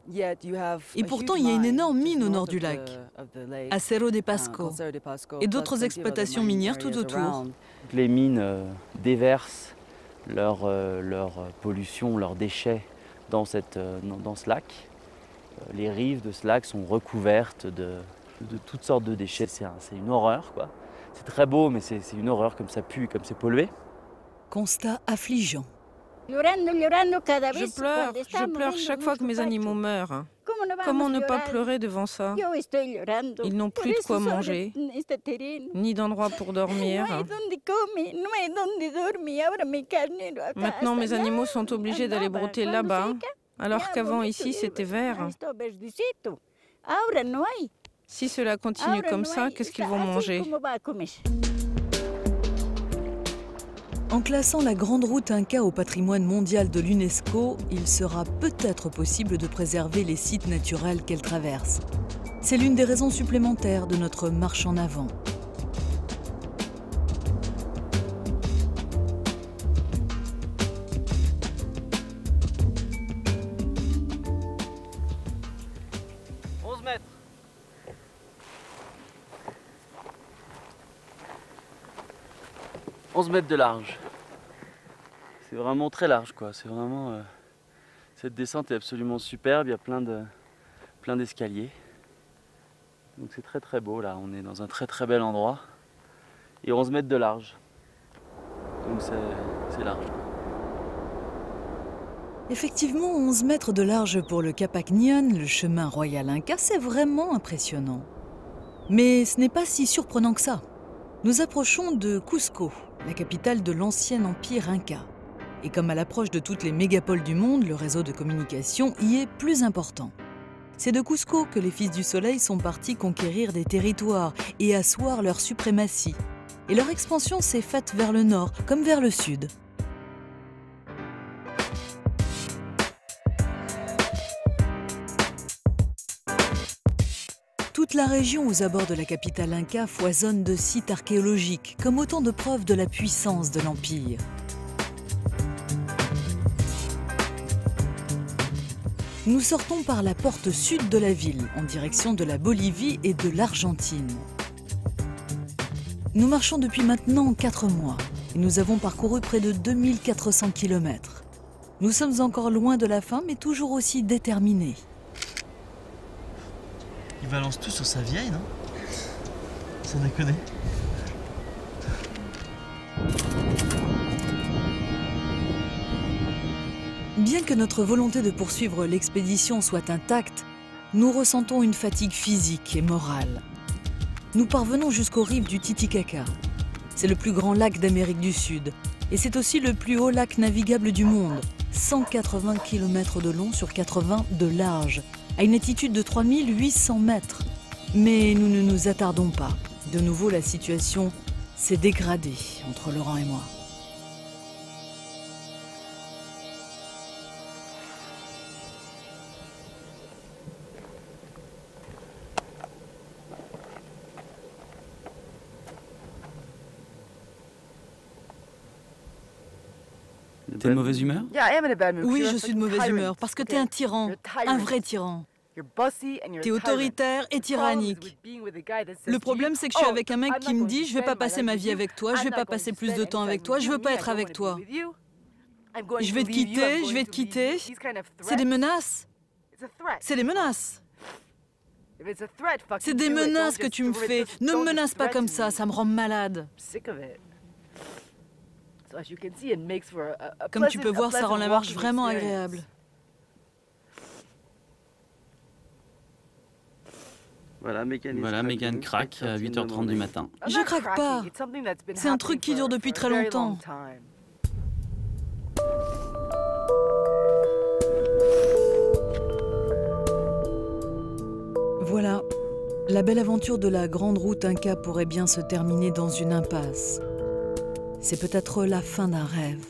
Et pourtant, il y a une énorme mine au nord du lac, à Cerro de Pasco, et d'autres exploitations minières tout autour. Les mines déversent leur pollution, leurs déchets dans ce lac. Les rives de ce lac sont recouvertes de toutes sortes de déchets. C'est une horreur, quoi. C'est très beau, mais c'est une horreur, comme ça pue, comme c'est pollué. Constat affligeant. Je pleure chaque fois que mes animaux meurent. Comment ne pas pleurer devant ça? Ils n'ont plus de quoi manger, ni d'endroit pour dormir. Maintenant, mes animaux sont obligés d'aller brouter là-bas, alors qu'avant ici c'était vert. Si cela continue comme ça, qu'est-ce qu'ils vont manger? En classant la Grande Route Inca au patrimoine mondial de l'UNESCO, il sera peut-être possible de préserver les sites naturels qu'elle traverse. C'est l'une des raisons supplémentaires de notre marche en avant. « 11 mètres de large. C'est vraiment très large, quoi. C'est vraiment... Cette descente est absolument superbe, il y a plein d'escaliers. Donc c'est très très beau là, on est dans un très très bel endroit. Et 11 mètres de large. Donc c'est large. Effectivement, 11 mètres de large pour le Capac Nián, le chemin royal inca, c'est vraiment impressionnant. Mais ce n'est pas si surprenant que ça. Nous approchons de Cusco, la capitale de l'ancien empire inca. Et comme à l'approche de toutes les mégapoles du monde, le réseau de communication y est plus important. C'est de Cusco que les Fils du Soleil sont partis conquérir des territoires et asseoir leur suprématie. Et leur expansion s'est faite vers le nord comme vers le sud. Toute la région aux abords de la capitale inca foisonne de sites archéologiques, comme autant de preuves de la puissance de l'Empire. Nous sortons par la porte sud de la ville, en direction de la Bolivie et de l'Argentine. Nous marchons depuis maintenant 4 mois et nous avons parcouru près de 2400 km. Nous sommes encore loin de la fin, mais toujours aussi déterminés. Il balance tout sur sa vieille, non? Ça déconne. Bien que notre volonté de poursuivre l'expédition soit intacte, nous ressentons une fatigue physique et morale. Nous parvenons jusqu'aux rives du Titicaca. C'est le plus grand lac d'Amérique du Sud et c'est aussi le plus haut lac navigable du monde, 180 km de long sur 80 de large, à une altitude de 3800 mètres. Mais nous ne nous attardons pas. De nouveau, la situation s'est dégradée entre Laurent et moi. T'es de mauvaise humeur? Oui, je suis de mauvaise humeur parce que t'es un tyran, un vrai tyran. T'es autoritaire et tyrannique. Le problème, c'est que je suis avec un mec qui me dit « Je vais pas passer ma vie avec toi, je vais pas passer plus de temps avec toi, je veux pas être avec toi. Je vais te quitter, je vais te quitter. » C'est des menaces. C'est des menaces. C'est des menaces que tu me fais. Ne me menace pas comme ça me rend malade. Comme tu peux voir, ça rend la marche vraiment agréable. Voilà, Megan craque à 8h30 du matin. Je craque pas. C'est un truc qui dure depuis très longtemps. Voilà, la belle aventure de la grande route Inca pourrait bien se terminer dans une impasse. C'est peut-être la fin d'un rêve.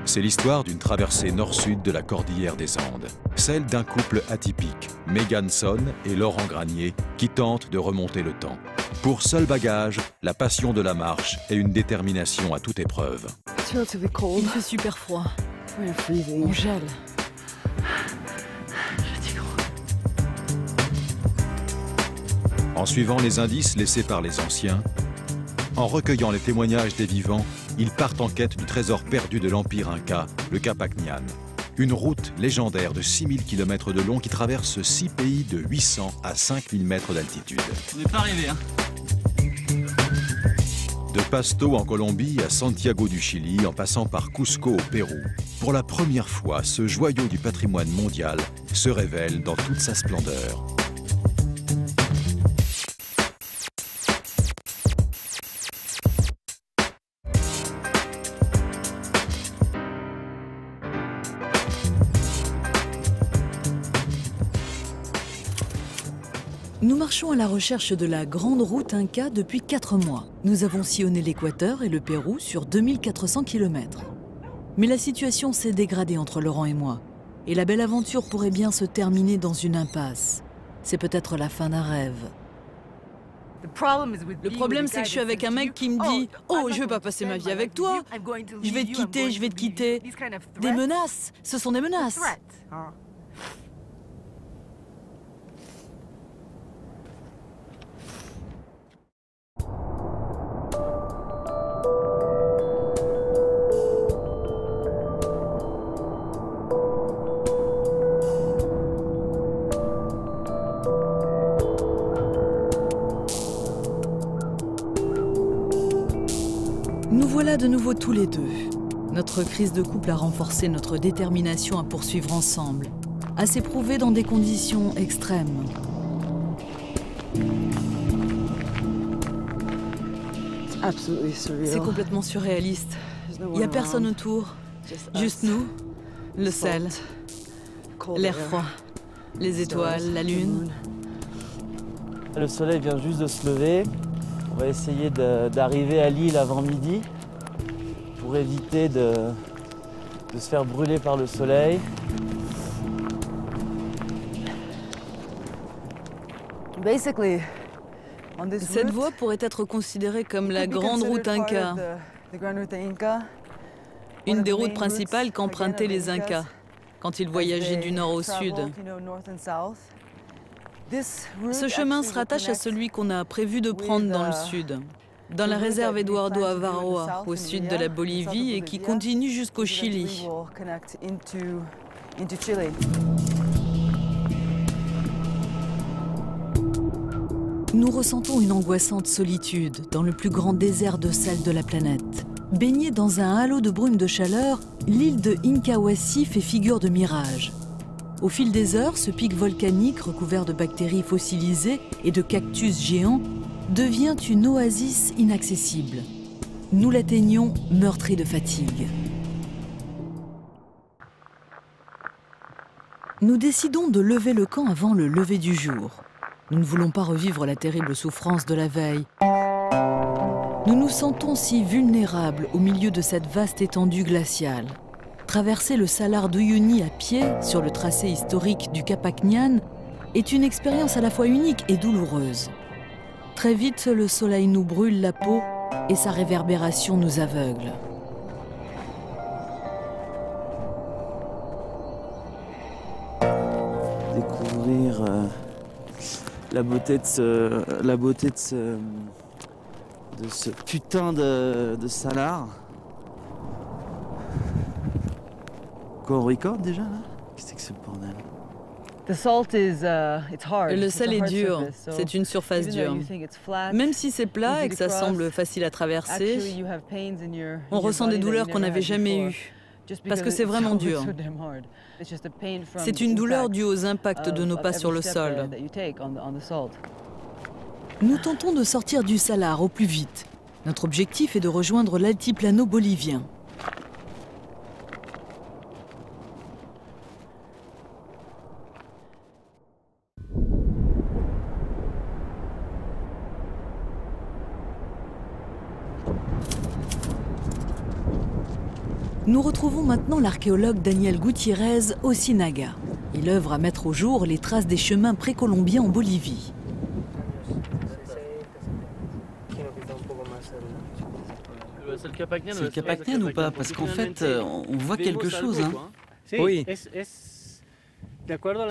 C'est l'histoire d'une traversée nord-sud de la cordillère des Andes. Celle d'un couple atypique, Megan Son et Laurent Granier, qui tentent de remonter le temps. Pour seul bagage, la passion de la marche et une détermination à toute épreuve. Il fait super froid. On gèle. En suivant les indices laissés par les anciens, en recueillant les témoignages des vivants, ils partent en quête du trésor perdu de l'Empire Inca, le Capac Nián. Une route légendaire de 6000 km de long qui traverse 6 pays de 800 à 5000 mètres d'altitude. On n'est pas arrivé, hein. De Pasto en Colombie à Santiago du Chili, en passant par Cusco au Pérou, pour la première fois, ce joyau du patrimoine mondial se révèle dans toute sa splendeur. Nous marchons à la recherche de la grande route Inca depuis 4 mois. Nous avons sillonné l'Équateur et le Pérou sur 2400 km. Mais la situation s'est dégradée entre Laurent et moi. Et la belle aventure pourrait bien se terminer dans une impasse. C'est peut-être la fin d'un rêve. Le problème, c'est que je suis avec un mec qui me dit « Oh, je vais pas passer ma vie avec toi. Je vais te quitter, je vais te quitter. » Des menaces, ce sont des menaces. Nous voilà de nouveau tous les deux. Notre crise de couple a renforcé notre détermination à poursuivre ensemble, à s'éprouver dans des conditions extrêmes. C'est complètement surréaliste. Il n'y a personne autour, juste nous, le sel, l'air froid, les étoiles, la lune. Le soleil vient juste de se lever. On va essayer d'arriver à l'île avant midi pour éviter de se faire brûler par le soleil. Cette voie pourrait être considérée comme la Grande Route Inca, une des routes principales qu'empruntaient les Incas quand ils voyageaient du nord au sud. Ce chemin se rattache à celui qu'on a prévu de prendre dans le sud, dans la réserve Eduardo Avaroa, au sud de la Bolivie et qui continue jusqu'au Chili. Nous ressentons une angoissante solitude dans le plus grand désert de sel de la planète. Baignée dans un halo de brume de chaleur, l'île de Incahuasi fait figure de mirage. Au fil des heures, ce pic volcanique recouvert de bactéries fossilisées et de cactus géants devient une oasis inaccessible. Nous l'atteignons meurtris de fatigue. Nous décidons de lever le camp avant le lever du jour. Nous ne voulons pas revivre la terrible souffrance de la veille. Nous nous sentons si vulnérables au milieu de cette vaste étendue glaciale. Traverser le Salar d'Uyuni à pied, sur le tracé historique du Capacñan, est une expérience à la fois unique et douloureuse. Très vite, le soleil nous brûle la peau et sa réverbération nous aveugle. Découvrir la beauté de ce putain de Salar. Qu'on record déjà là? Qu'est-ce que c'est que ce bordel? Le sel est dur, c'est une surface dure. Même si c'est plat et que ça semble facile à traverser, on ressent des douleurs qu'on n'avait jamais eues, parce que c'est vraiment dur. C'est une douleur due aux impacts de nos pas sur le sol. Nous tentons de sortir du Salar au plus vite. Notre objectif est de rejoindre l'altiplano bolivien. Nous retrouvons maintenant l'archéologue Daniel Gutiérrez au Sinaga. Il œuvre à mettre au jour les traces des chemins précolombiens en Bolivie. C'est le Capacñan ou pas? Parce qu'en fait, on voit quelque chose. Hein. Oui.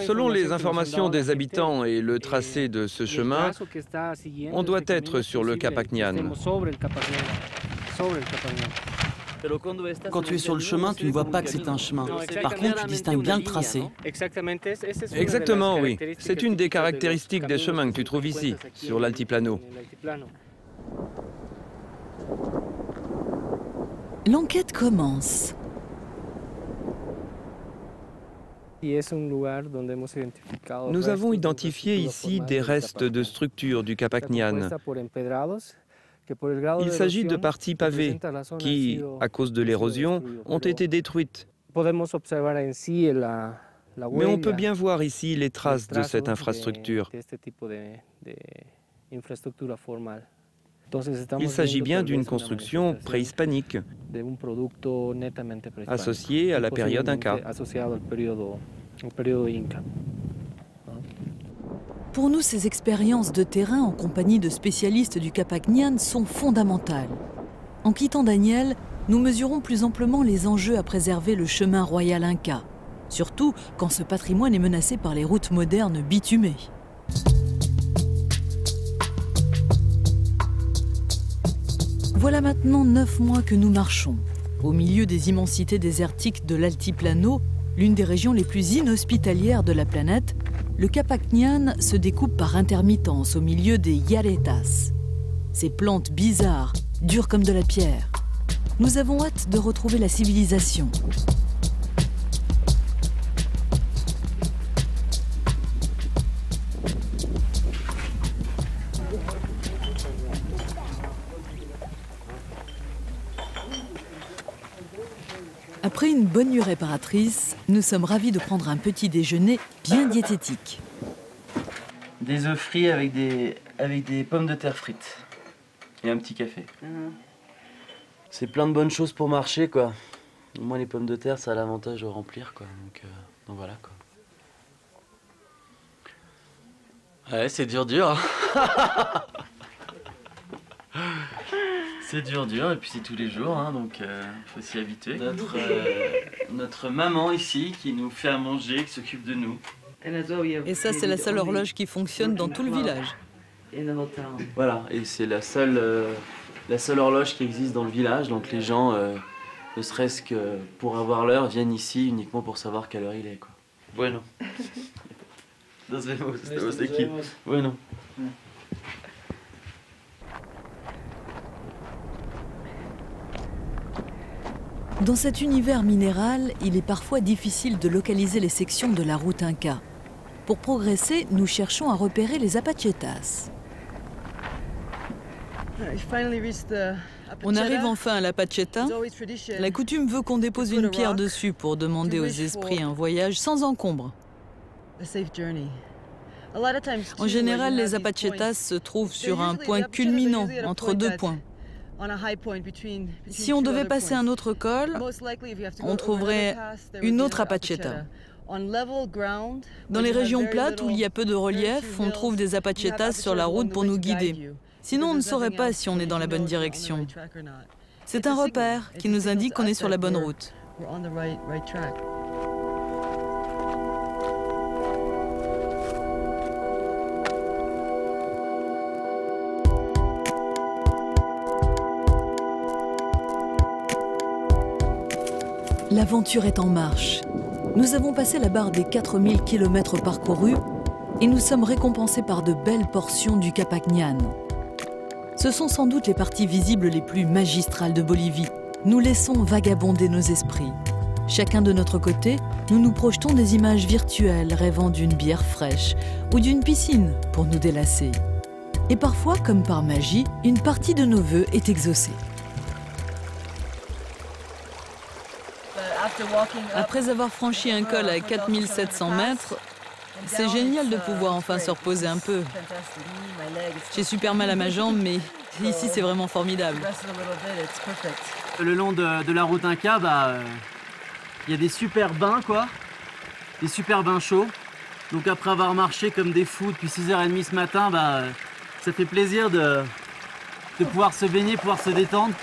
Selon les informations des habitants et le tracé de ce chemin, on doit être sur le Capacñan. Quand tu es sur le chemin, tu ne vois pas que c'est un chemin. Par contre, tu distingues bien le tracé. Exactement, oui. C'est une des caractéristiques des chemins que tu trouves ici, sur l'altiplano. L'enquête commence. Nous avons identifié ici des restes de structures du Capacñan. Il s'agit de parties pavées qui, à cause de l'érosion, ont été détruites. Mais on peut bien voir ici les traces de cette infrastructure. Il s'agit bien d'une construction préhispanique, associée à la période Inca. Pour nous, ces expériences de terrain en compagnie de spécialistes du Capacñán sont fondamentales. En quittant Daniel, nous mesurons plus amplement les enjeux à préserver le chemin royal Inca, surtout quand ce patrimoine est menacé par les routes modernes bitumées. Voilà maintenant 9 mois que nous marchons. Au milieu des immensités désertiques de l'Altiplano, l'une des régions les plus inhospitalières de la planète, le Capacñán se découpe par intermittence au milieu des yaretas. Ces plantes bizarres, dures comme de la pierre. Nous avons hâte de retrouver la civilisation. Après une bonne nuit réparatrice, nous sommes ravis de prendre un petit déjeuner bien diététique. Des œufs frits avec des pommes de terre frites. Et un petit café. C'est plein de bonnes choses pour marcher, quoi. Au moins les pommes de terre, ça a l'avantage de remplir, quoi. Donc voilà, quoi. Ouais, c'est dur. Hein. C'est dur, et puis c'est tous les jours, hein, donc faut s'y habituer. Notre maman ici, qui nous fait à manger, qui s'occupe de nous. Et ça, c'est la seule horloge qui fonctionne dans tout le village. Voilà, et c'est la seule horloge qui existe dans le village, donc les gens, ne serait-ce que pour avoir l'heure, viennent ici uniquement pour savoir quelle heure il est, quoi. Bueno. Nos vemos aquí. Bueno. Dans cet univers minéral, il est parfois difficile de localiser les sections de la route Inca. Pour progresser, nous cherchons à repérer les apachetas. On arrive enfin à l'Apacheta. La coutume veut qu'on dépose une pierre dessus pour demander aux esprits un voyage sans encombre. En général, les apachetas se trouvent sur un point culminant entre deux points. Si on devait passer un autre col, on trouverait une autre apacheta. Dans les régions plates où il y a peu de relief, on trouve des apachetas sur la route pour nous guider. Sinon, on ne saurait pas si on est dans la bonne direction. C'est un repère qui nous indique qu'on est sur la bonne route. L'aventure est en marche. Nous avons passé la barre des 4000 km parcourus et nous sommes récompensés par de belles portions du Capacñán. Ce sont sans doute les parties visibles les plus magistrales de Bolivie. Nous laissons vagabonder nos esprits. Chacun de notre côté, nous nous projetons des images virtuelles rêvant d'une bière fraîche ou d'une piscine pour nous délasser. Et parfois, comme par magie, une partie de nos vœux est exaucée. Après avoir franchi un col à 4700 mètres, c'est génial de pouvoir enfin se reposer un peu. J'ai super mal à ma jambe, mais ici c'est vraiment formidable. Le long de la route Inca, y a des super bains, quoi. Des super bains chauds. Donc après avoir marché comme des fous depuis 6h30 ce matin, ça fait plaisir de pouvoir se baigner, pouvoir se détendre.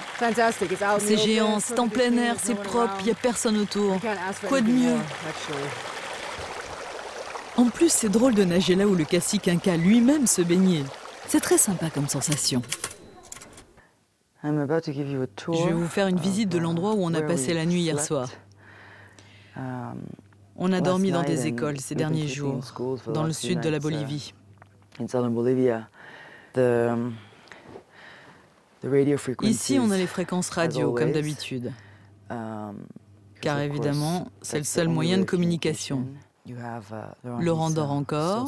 C'est géant, c'est en plein air, c'est propre, il n'y a personne autour. Quoi de mieux? En plus, c'est drôle de nager là où le cacique Inca lui-même se baignait. C'est très sympa comme sensation. Je vais vous faire une visite de l'endroit où on a passé la nuit hier soir. On a dormi dans des écoles ces derniers jours, dans le sud de la Bolivie. Ici, on a les fréquences radio, comme d'habitude. Car évidemment, c'est le seul moyen de communication. Laurent dort encore.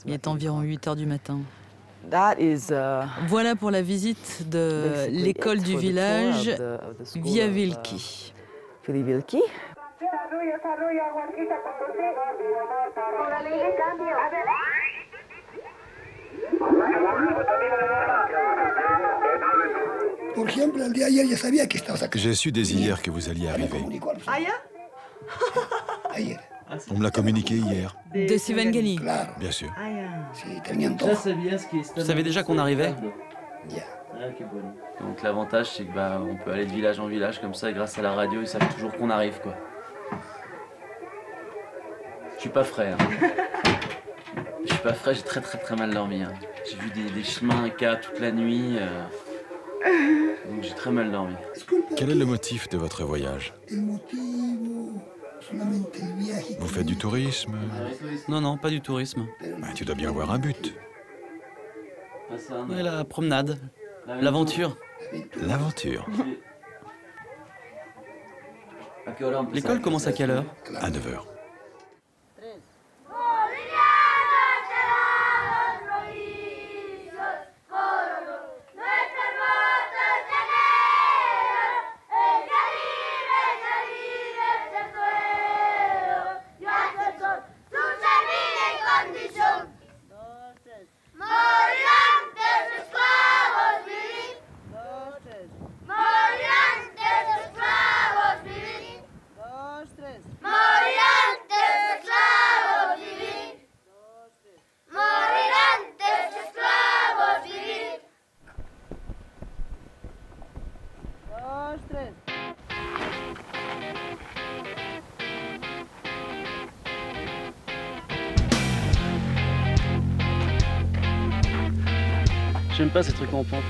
Il est environ 8 h du matin. Voilà pour la visite de l'école du village Villavilqui. J'ai su dès hier que vous alliez arriver. On me l'a communiqué hier. De Sivangani. Bien sûr. Tu savais déjà qu'on arrivait? Donc l'avantage c'est que on peut aller de village en village comme ça et grâce à la radio ils savent toujours qu'on arrive quoi. Je suis pas frais. Je suis pas frais, j'ai très mal dormi. J'ai vu des chemins Inca toute la nuit. Donc j'ai très mal dormi. Quel est le motif de votre voyage? Vous faites du tourisme? Non, pas du tourisme. Tu dois bien avoir un but. Ouais, la promenade, l'aventure. L'aventure. L'école commence à quelle heure? À 9h. J'aime pas ces trucs en pente.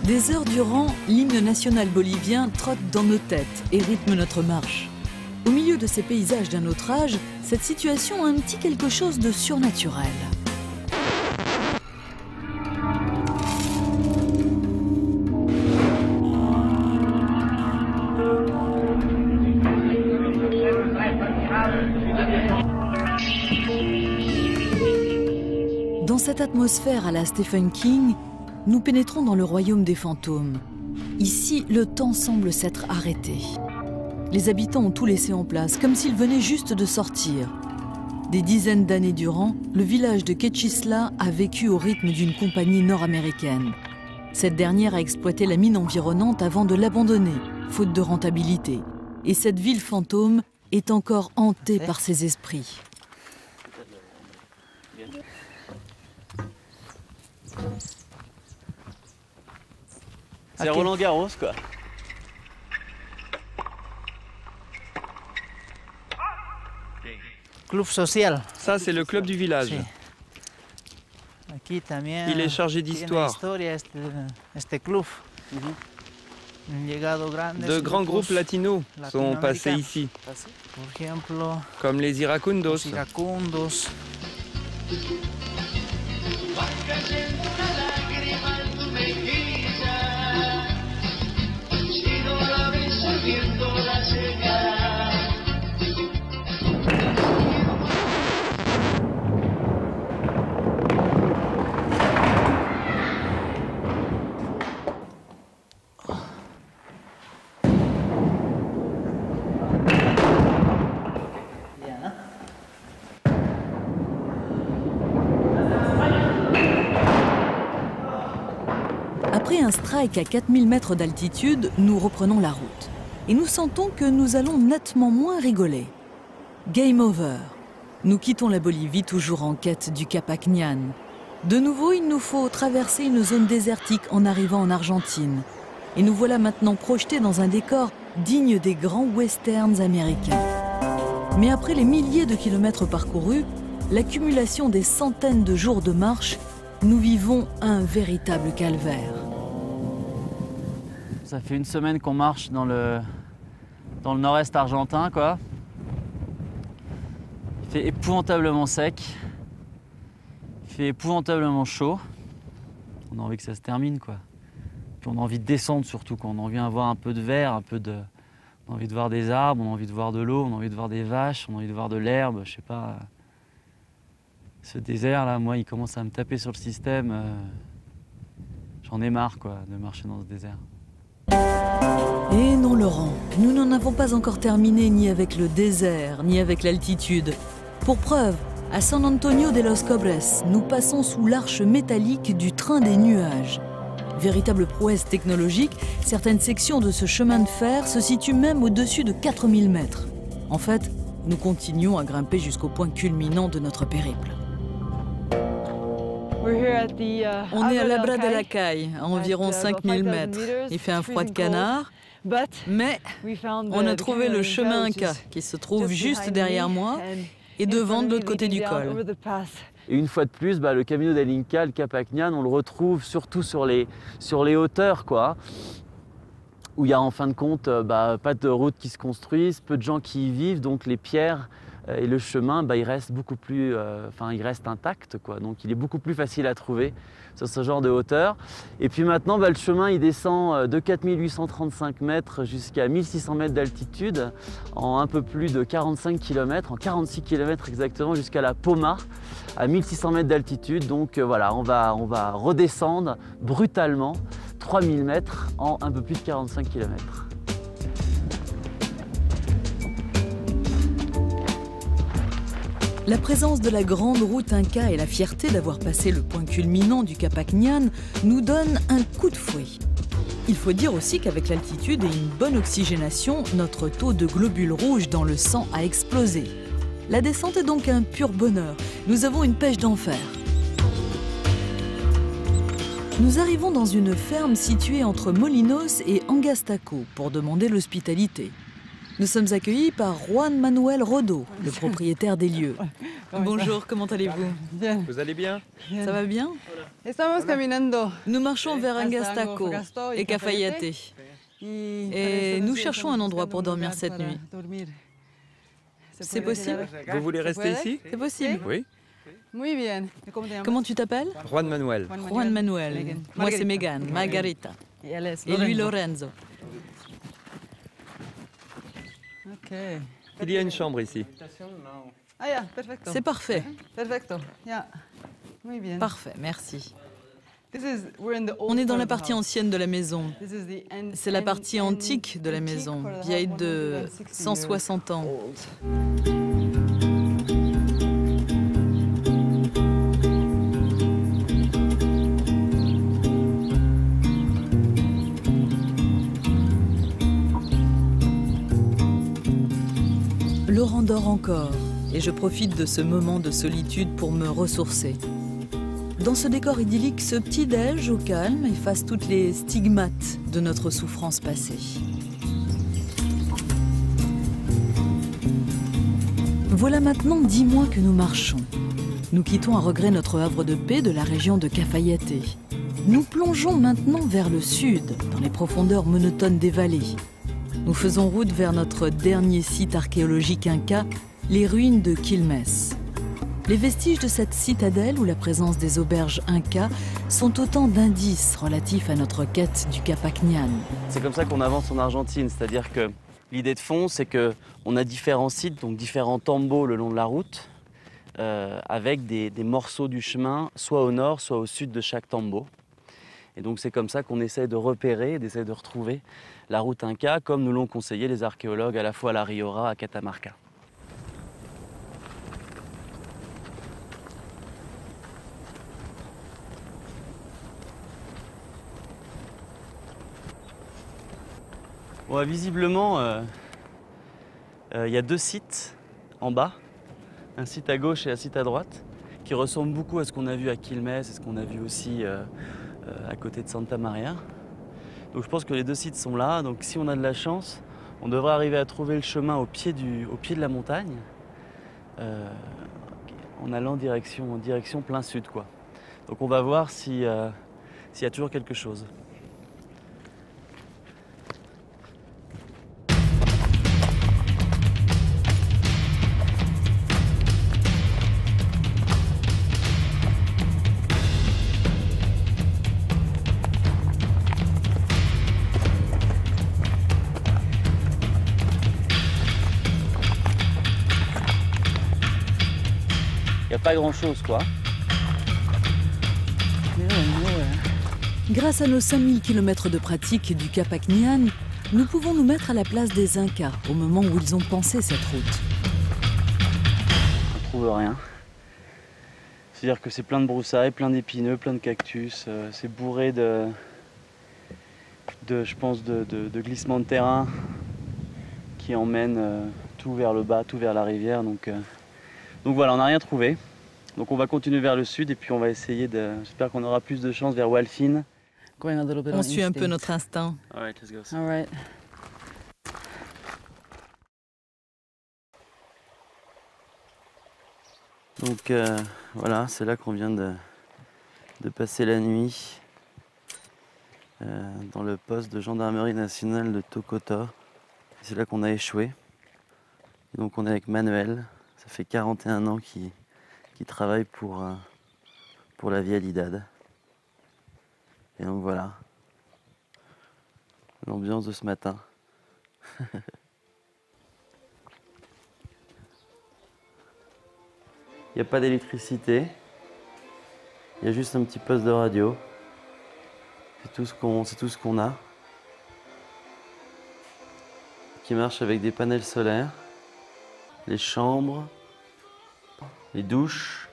Des heures durant, l'hymne national bolivien trotte dans nos têtes et rythme notre marche. Au milieu de ces paysages d'un autre âge, cette situation a un petit quelque chose de surnaturel. Dans cette atmosphère à la Stephen King, nous pénétrons dans le royaume des fantômes. Ici, le temps semble s'être arrêté. Les habitants ont tout laissé en place, comme s'ils venaient juste de sortir. Des dizaines d'années durant, le village de Quechisla a vécu au rythme d'une compagnie nord-américaine. Cette dernière a exploité la mine environnante avant de l'abandonner, faute de rentabilité. Et cette ville fantôme est encore hantée par ses esprits. C'est Roland Garros, quoi. Club social. Ça, c'est le club du village. Il est chargé d'histoire. De grands groupes latinos sont passés ici, comme les Iracundos. Après un strike à 4000 mètres d'altitude, nous reprenons la route. Et nous sentons que nous allons nettement moins rigoler. Game over. Nous quittons la Bolivie toujours en quête du Capac Ñan. De nouveau, il nous faut traverser une zone désertique en arrivant en Argentine. Et nous voilà maintenant projetés dans un décor digne des grands westerns américains. Mais après les milliers de kilomètres parcourus, l'accumulation des centaines de jours de marche, nous vivons un véritable calvaire. Ça fait une semaine qu'on marche dans le nord-est argentin, quoi. Il fait épouvantablement sec. Il fait épouvantablement chaud. On a envie que ça se termine, quoi. Puis on a envie de descendre surtout, quoi. On a envie d'avoir un peu de vert, on a envie de voir des arbres, on a envie de voir de l'eau, on a envie de voir des vaches, on a envie de voir de l'herbe, je sais pas. Ce désert là, moi, il commence à me taper sur le système. J'en ai marre, quoi, de marcher dans ce désert. Et non, Laurent, nous n'en avons pas encore terminé ni avec le désert, ni avec l'altitude. Pour preuve, à San Antonio de los Cobres, nous passons sous l'arche métallique du train des nuages. Véritable prouesse technologique, certaines sections de ce chemin de fer se situent même au-dessus de 4000 mètres. En fait, nous continuons à grimper jusqu'au point culminant de notre périple. On est à l'Abra de la Caille, à environ 5000 mètres. Il fait un froid de canard, mais on a trouvé le chemin Inca qui se trouve juste derrière moi et devant de l'autre côté du col. Et une fois de plus, le Camino del Inca, le Capacñan, on le retrouve surtout sur les hauteurs, quoi, où il y a en fin de compte pas de routes qui se construisent, peu de gens qui y vivent, donc les pierres et le chemin, il reste beaucoup plus, il reste intact, quoi. Donc il est beaucoup plus facile à trouver sur ce genre de hauteur. Et puis maintenant, le chemin il descend de 4835 mètres jusqu'à 1600 mètres d'altitude en un peu plus de 45 km, en 46 km exactement, jusqu'à la Poma, à 1600 mètres d'altitude. Donc voilà, on va redescendre brutalement 3000 mètres en un peu plus de 45 km. La présence de la grande route Inca et la fierté d'avoir passé le point culminant du Capacñan nous donnent un coup de fouet. Il faut dire aussi qu'avec l'altitude et une bonne oxygénation, notre taux de globules rouges dans le sang a explosé. La descente est donc un pur bonheur. Nous avons une pêche d'enfer. Nous arrivons dans une ferme située entre Molinos et Angastaco pour demander l'hospitalité. Nous sommes accueillis par Juan Manuel Rodo, le propriétaire des lieux. Bonjour, comment allez-vous? Vous allez bien? Ça va bien? Nous marchons vers Angastaco et Cafayate. Et nous cherchons un endroit pour dormir cette nuit. C'est possible? Vous voulez rester ici? C'est possible. Oui. Comment tu t'appelles? Juan Manuel. Juan Manuel. Moi c'est Megan, Margarita. Et lui Lorenzo. Il y a une chambre ici. C'est parfait. Parfait, merci. On est dans la partie ancienne de la maison. C'est la partie antique de la maison, vieille de 160 ans. Laurent dort encore et je profite de ce moment de solitude pour me ressourcer. Dans ce décor idyllique, ce petit-déj au calme efface toutes les stigmates de notre souffrance passée. Voilà maintenant 10 mois que nous marchons. Nous quittons à regret notre havre de paix de la région de Cafayate. Nous plongeons maintenant vers le sud, dans les profondeurs monotones des vallées. Nous faisons route vers notre dernier site archéologique inca, les ruines de Quilmes. Les vestiges de cette citadelle où la présence des auberges incas sont autant d'indices relatifs à notre quête du Capacñan. C'est comme ça qu'on avance en Argentine, c'est-à-dire que l'idée de fond, c'est qu'on a différents sites, donc différents tambos le long de la route, avec des morceaux du chemin, soit au nord, soit au sud de chaque tambo. Et donc c'est comme ça qu'on essaie de repérer, d'essayer de retrouver la route Inca, comme nous l'ont conseillé les archéologues à la fois à La Riora, à Catamarca. Bon, visiblement, il y a 2 sites en bas, un site à gauche et un site à droite, qui ressemblent beaucoup à ce qu'on a vu à Quilmes et ce qu'on a vu aussi à côté de Santa Maria. Donc je pense que les 2 sites sont là, donc si on a de la chance, on devrait arriver à trouver le chemin au pied de la montagne, en allant en direction plein sud, quoi. Donc on va voir s'il y a toujours quelque chose. Il n'y a pas grand-chose, quoi. Grâce à nos 5000 km de pratique du Capacñan, Nous pouvons nous mettre à la place des Incas au moment où ils ont pensé cette route. On ne trouve rien. C'est-à-dire que c'est plein de broussailles, plein d'épineux, plein de cactus. C'est bourré je pense, de glissements de terrain qui emmènent tout vers le bas, tout vers la rivière. Donc voilà, on n'a rien trouvé. Donc on va continuer vers le sud et puis on va essayer de... J'espère qu'on aura plus de chance vers Walfin. On suit un peu notre instinct. All right, let's go. All right. Donc voilà, c'est là qu'on vient de passer la nuit dans le poste de gendarmerie nationale de Tokota. C'est là qu'on a échoué. Et donc on est avec Manuel, ça fait 41 ans qu'il travaille pour la Vialidad. Et donc voilà, l'ambiance de ce matin. Il n'y a pas d'électricité, il y a juste un petit poste de radio. C'est tout ce qu'on a. Qui marche avec des panels solaires. Les chambres, les douches.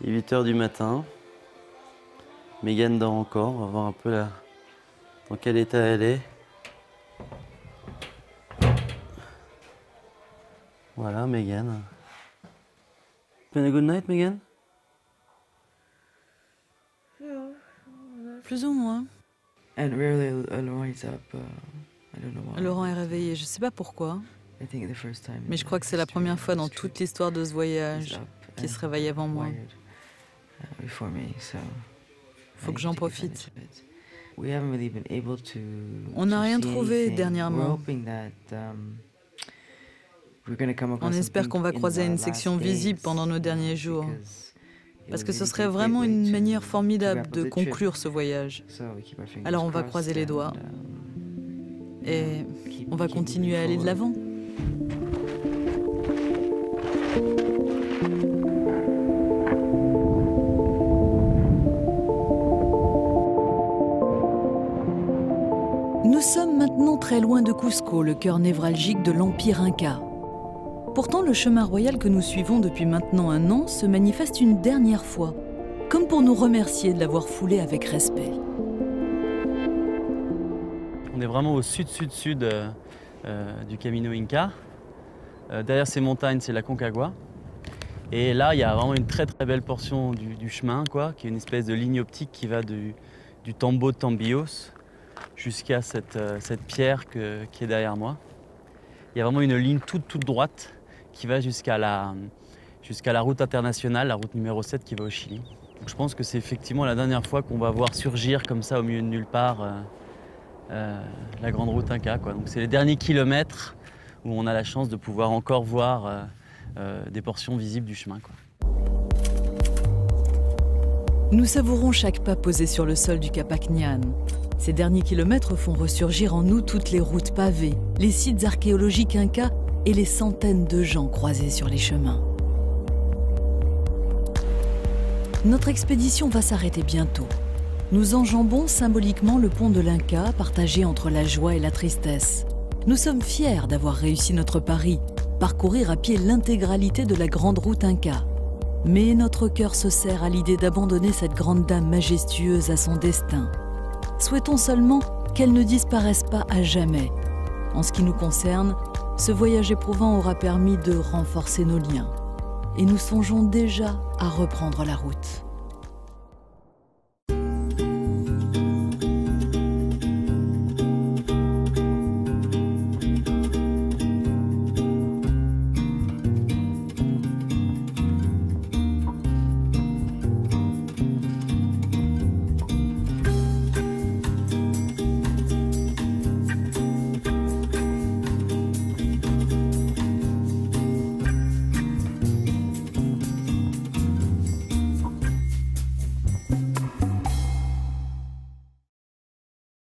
Il est 8 h du matin. Megan dort encore, on va voir un peu dans quel état elle est. Voilà, Megan. Been a good night, Megan? Plus ou moins. Laurent est réveillé, je ne sais pas pourquoi. Mais je crois que c'est la première fois dans toute l'histoire de ce voyage qu'il se réveille avant moi. Faut que j'en profite. On n'a rien trouvé dernièrement. On espère qu'on va croiser une section visible pendant nos derniers jours. Parce que ce serait vraiment une manière formidable de conclure ce voyage. Alors on va croiser les doigts. Et on va continuer à aller de l'avant. Nous sommes maintenant très loin de Cusco, le cœur névralgique de l'Empire Inca. Pourtant, le chemin royal que nous suivons depuis maintenant 1 an se manifeste une dernière fois, comme pour nous remercier de l'avoir foulé avec respect. On est vraiment au sud-sud-sud du Camino Inca. Derrière ces montagnes, c'est la Concagua. Et là, il y a vraiment une très très belle portion du chemin, qui est une espèce de ligne optique qui va du Tambo de Tambillos jusqu'à cette pierre qui est derrière moi. Il y a vraiment une ligne toute droite qui va jusqu'à la route internationale, la route numéro 7 qui va au Chili. Donc je pense que c'est effectivement la dernière fois qu'on va voir surgir comme ça au milieu de nulle part la grande route Inca. Donc c'est les derniers kilomètres où on a la chance de pouvoir encore voir des portions visibles du chemin. Nous savourons chaque pas posé sur le sol du Capacñan. Ces derniers kilomètres font ressurgir en nous toutes les routes pavées, les sites archéologiques incas et les centaines de gens croisés sur les chemins. Notre expédition va s'arrêter bientôt. Nous enjambons symboliquement le pont de l'Inca, partagé entre la joie et la tristesse. Nous sommes fiers d'avoir réussi notre pari, parcourir à pied l'intégralité de la grande route Inca. Mais notre cœur se serre à l'idée d'abandonner cette grande dame majestueuse à son destin. Souhaitons seulement qu'elle ne disparaisse pas à jamais. En ce qui nous concerne, ce voyage éprouvant aura permis de renforcer nos liens. Et nous songeons déjà à reprendre la route.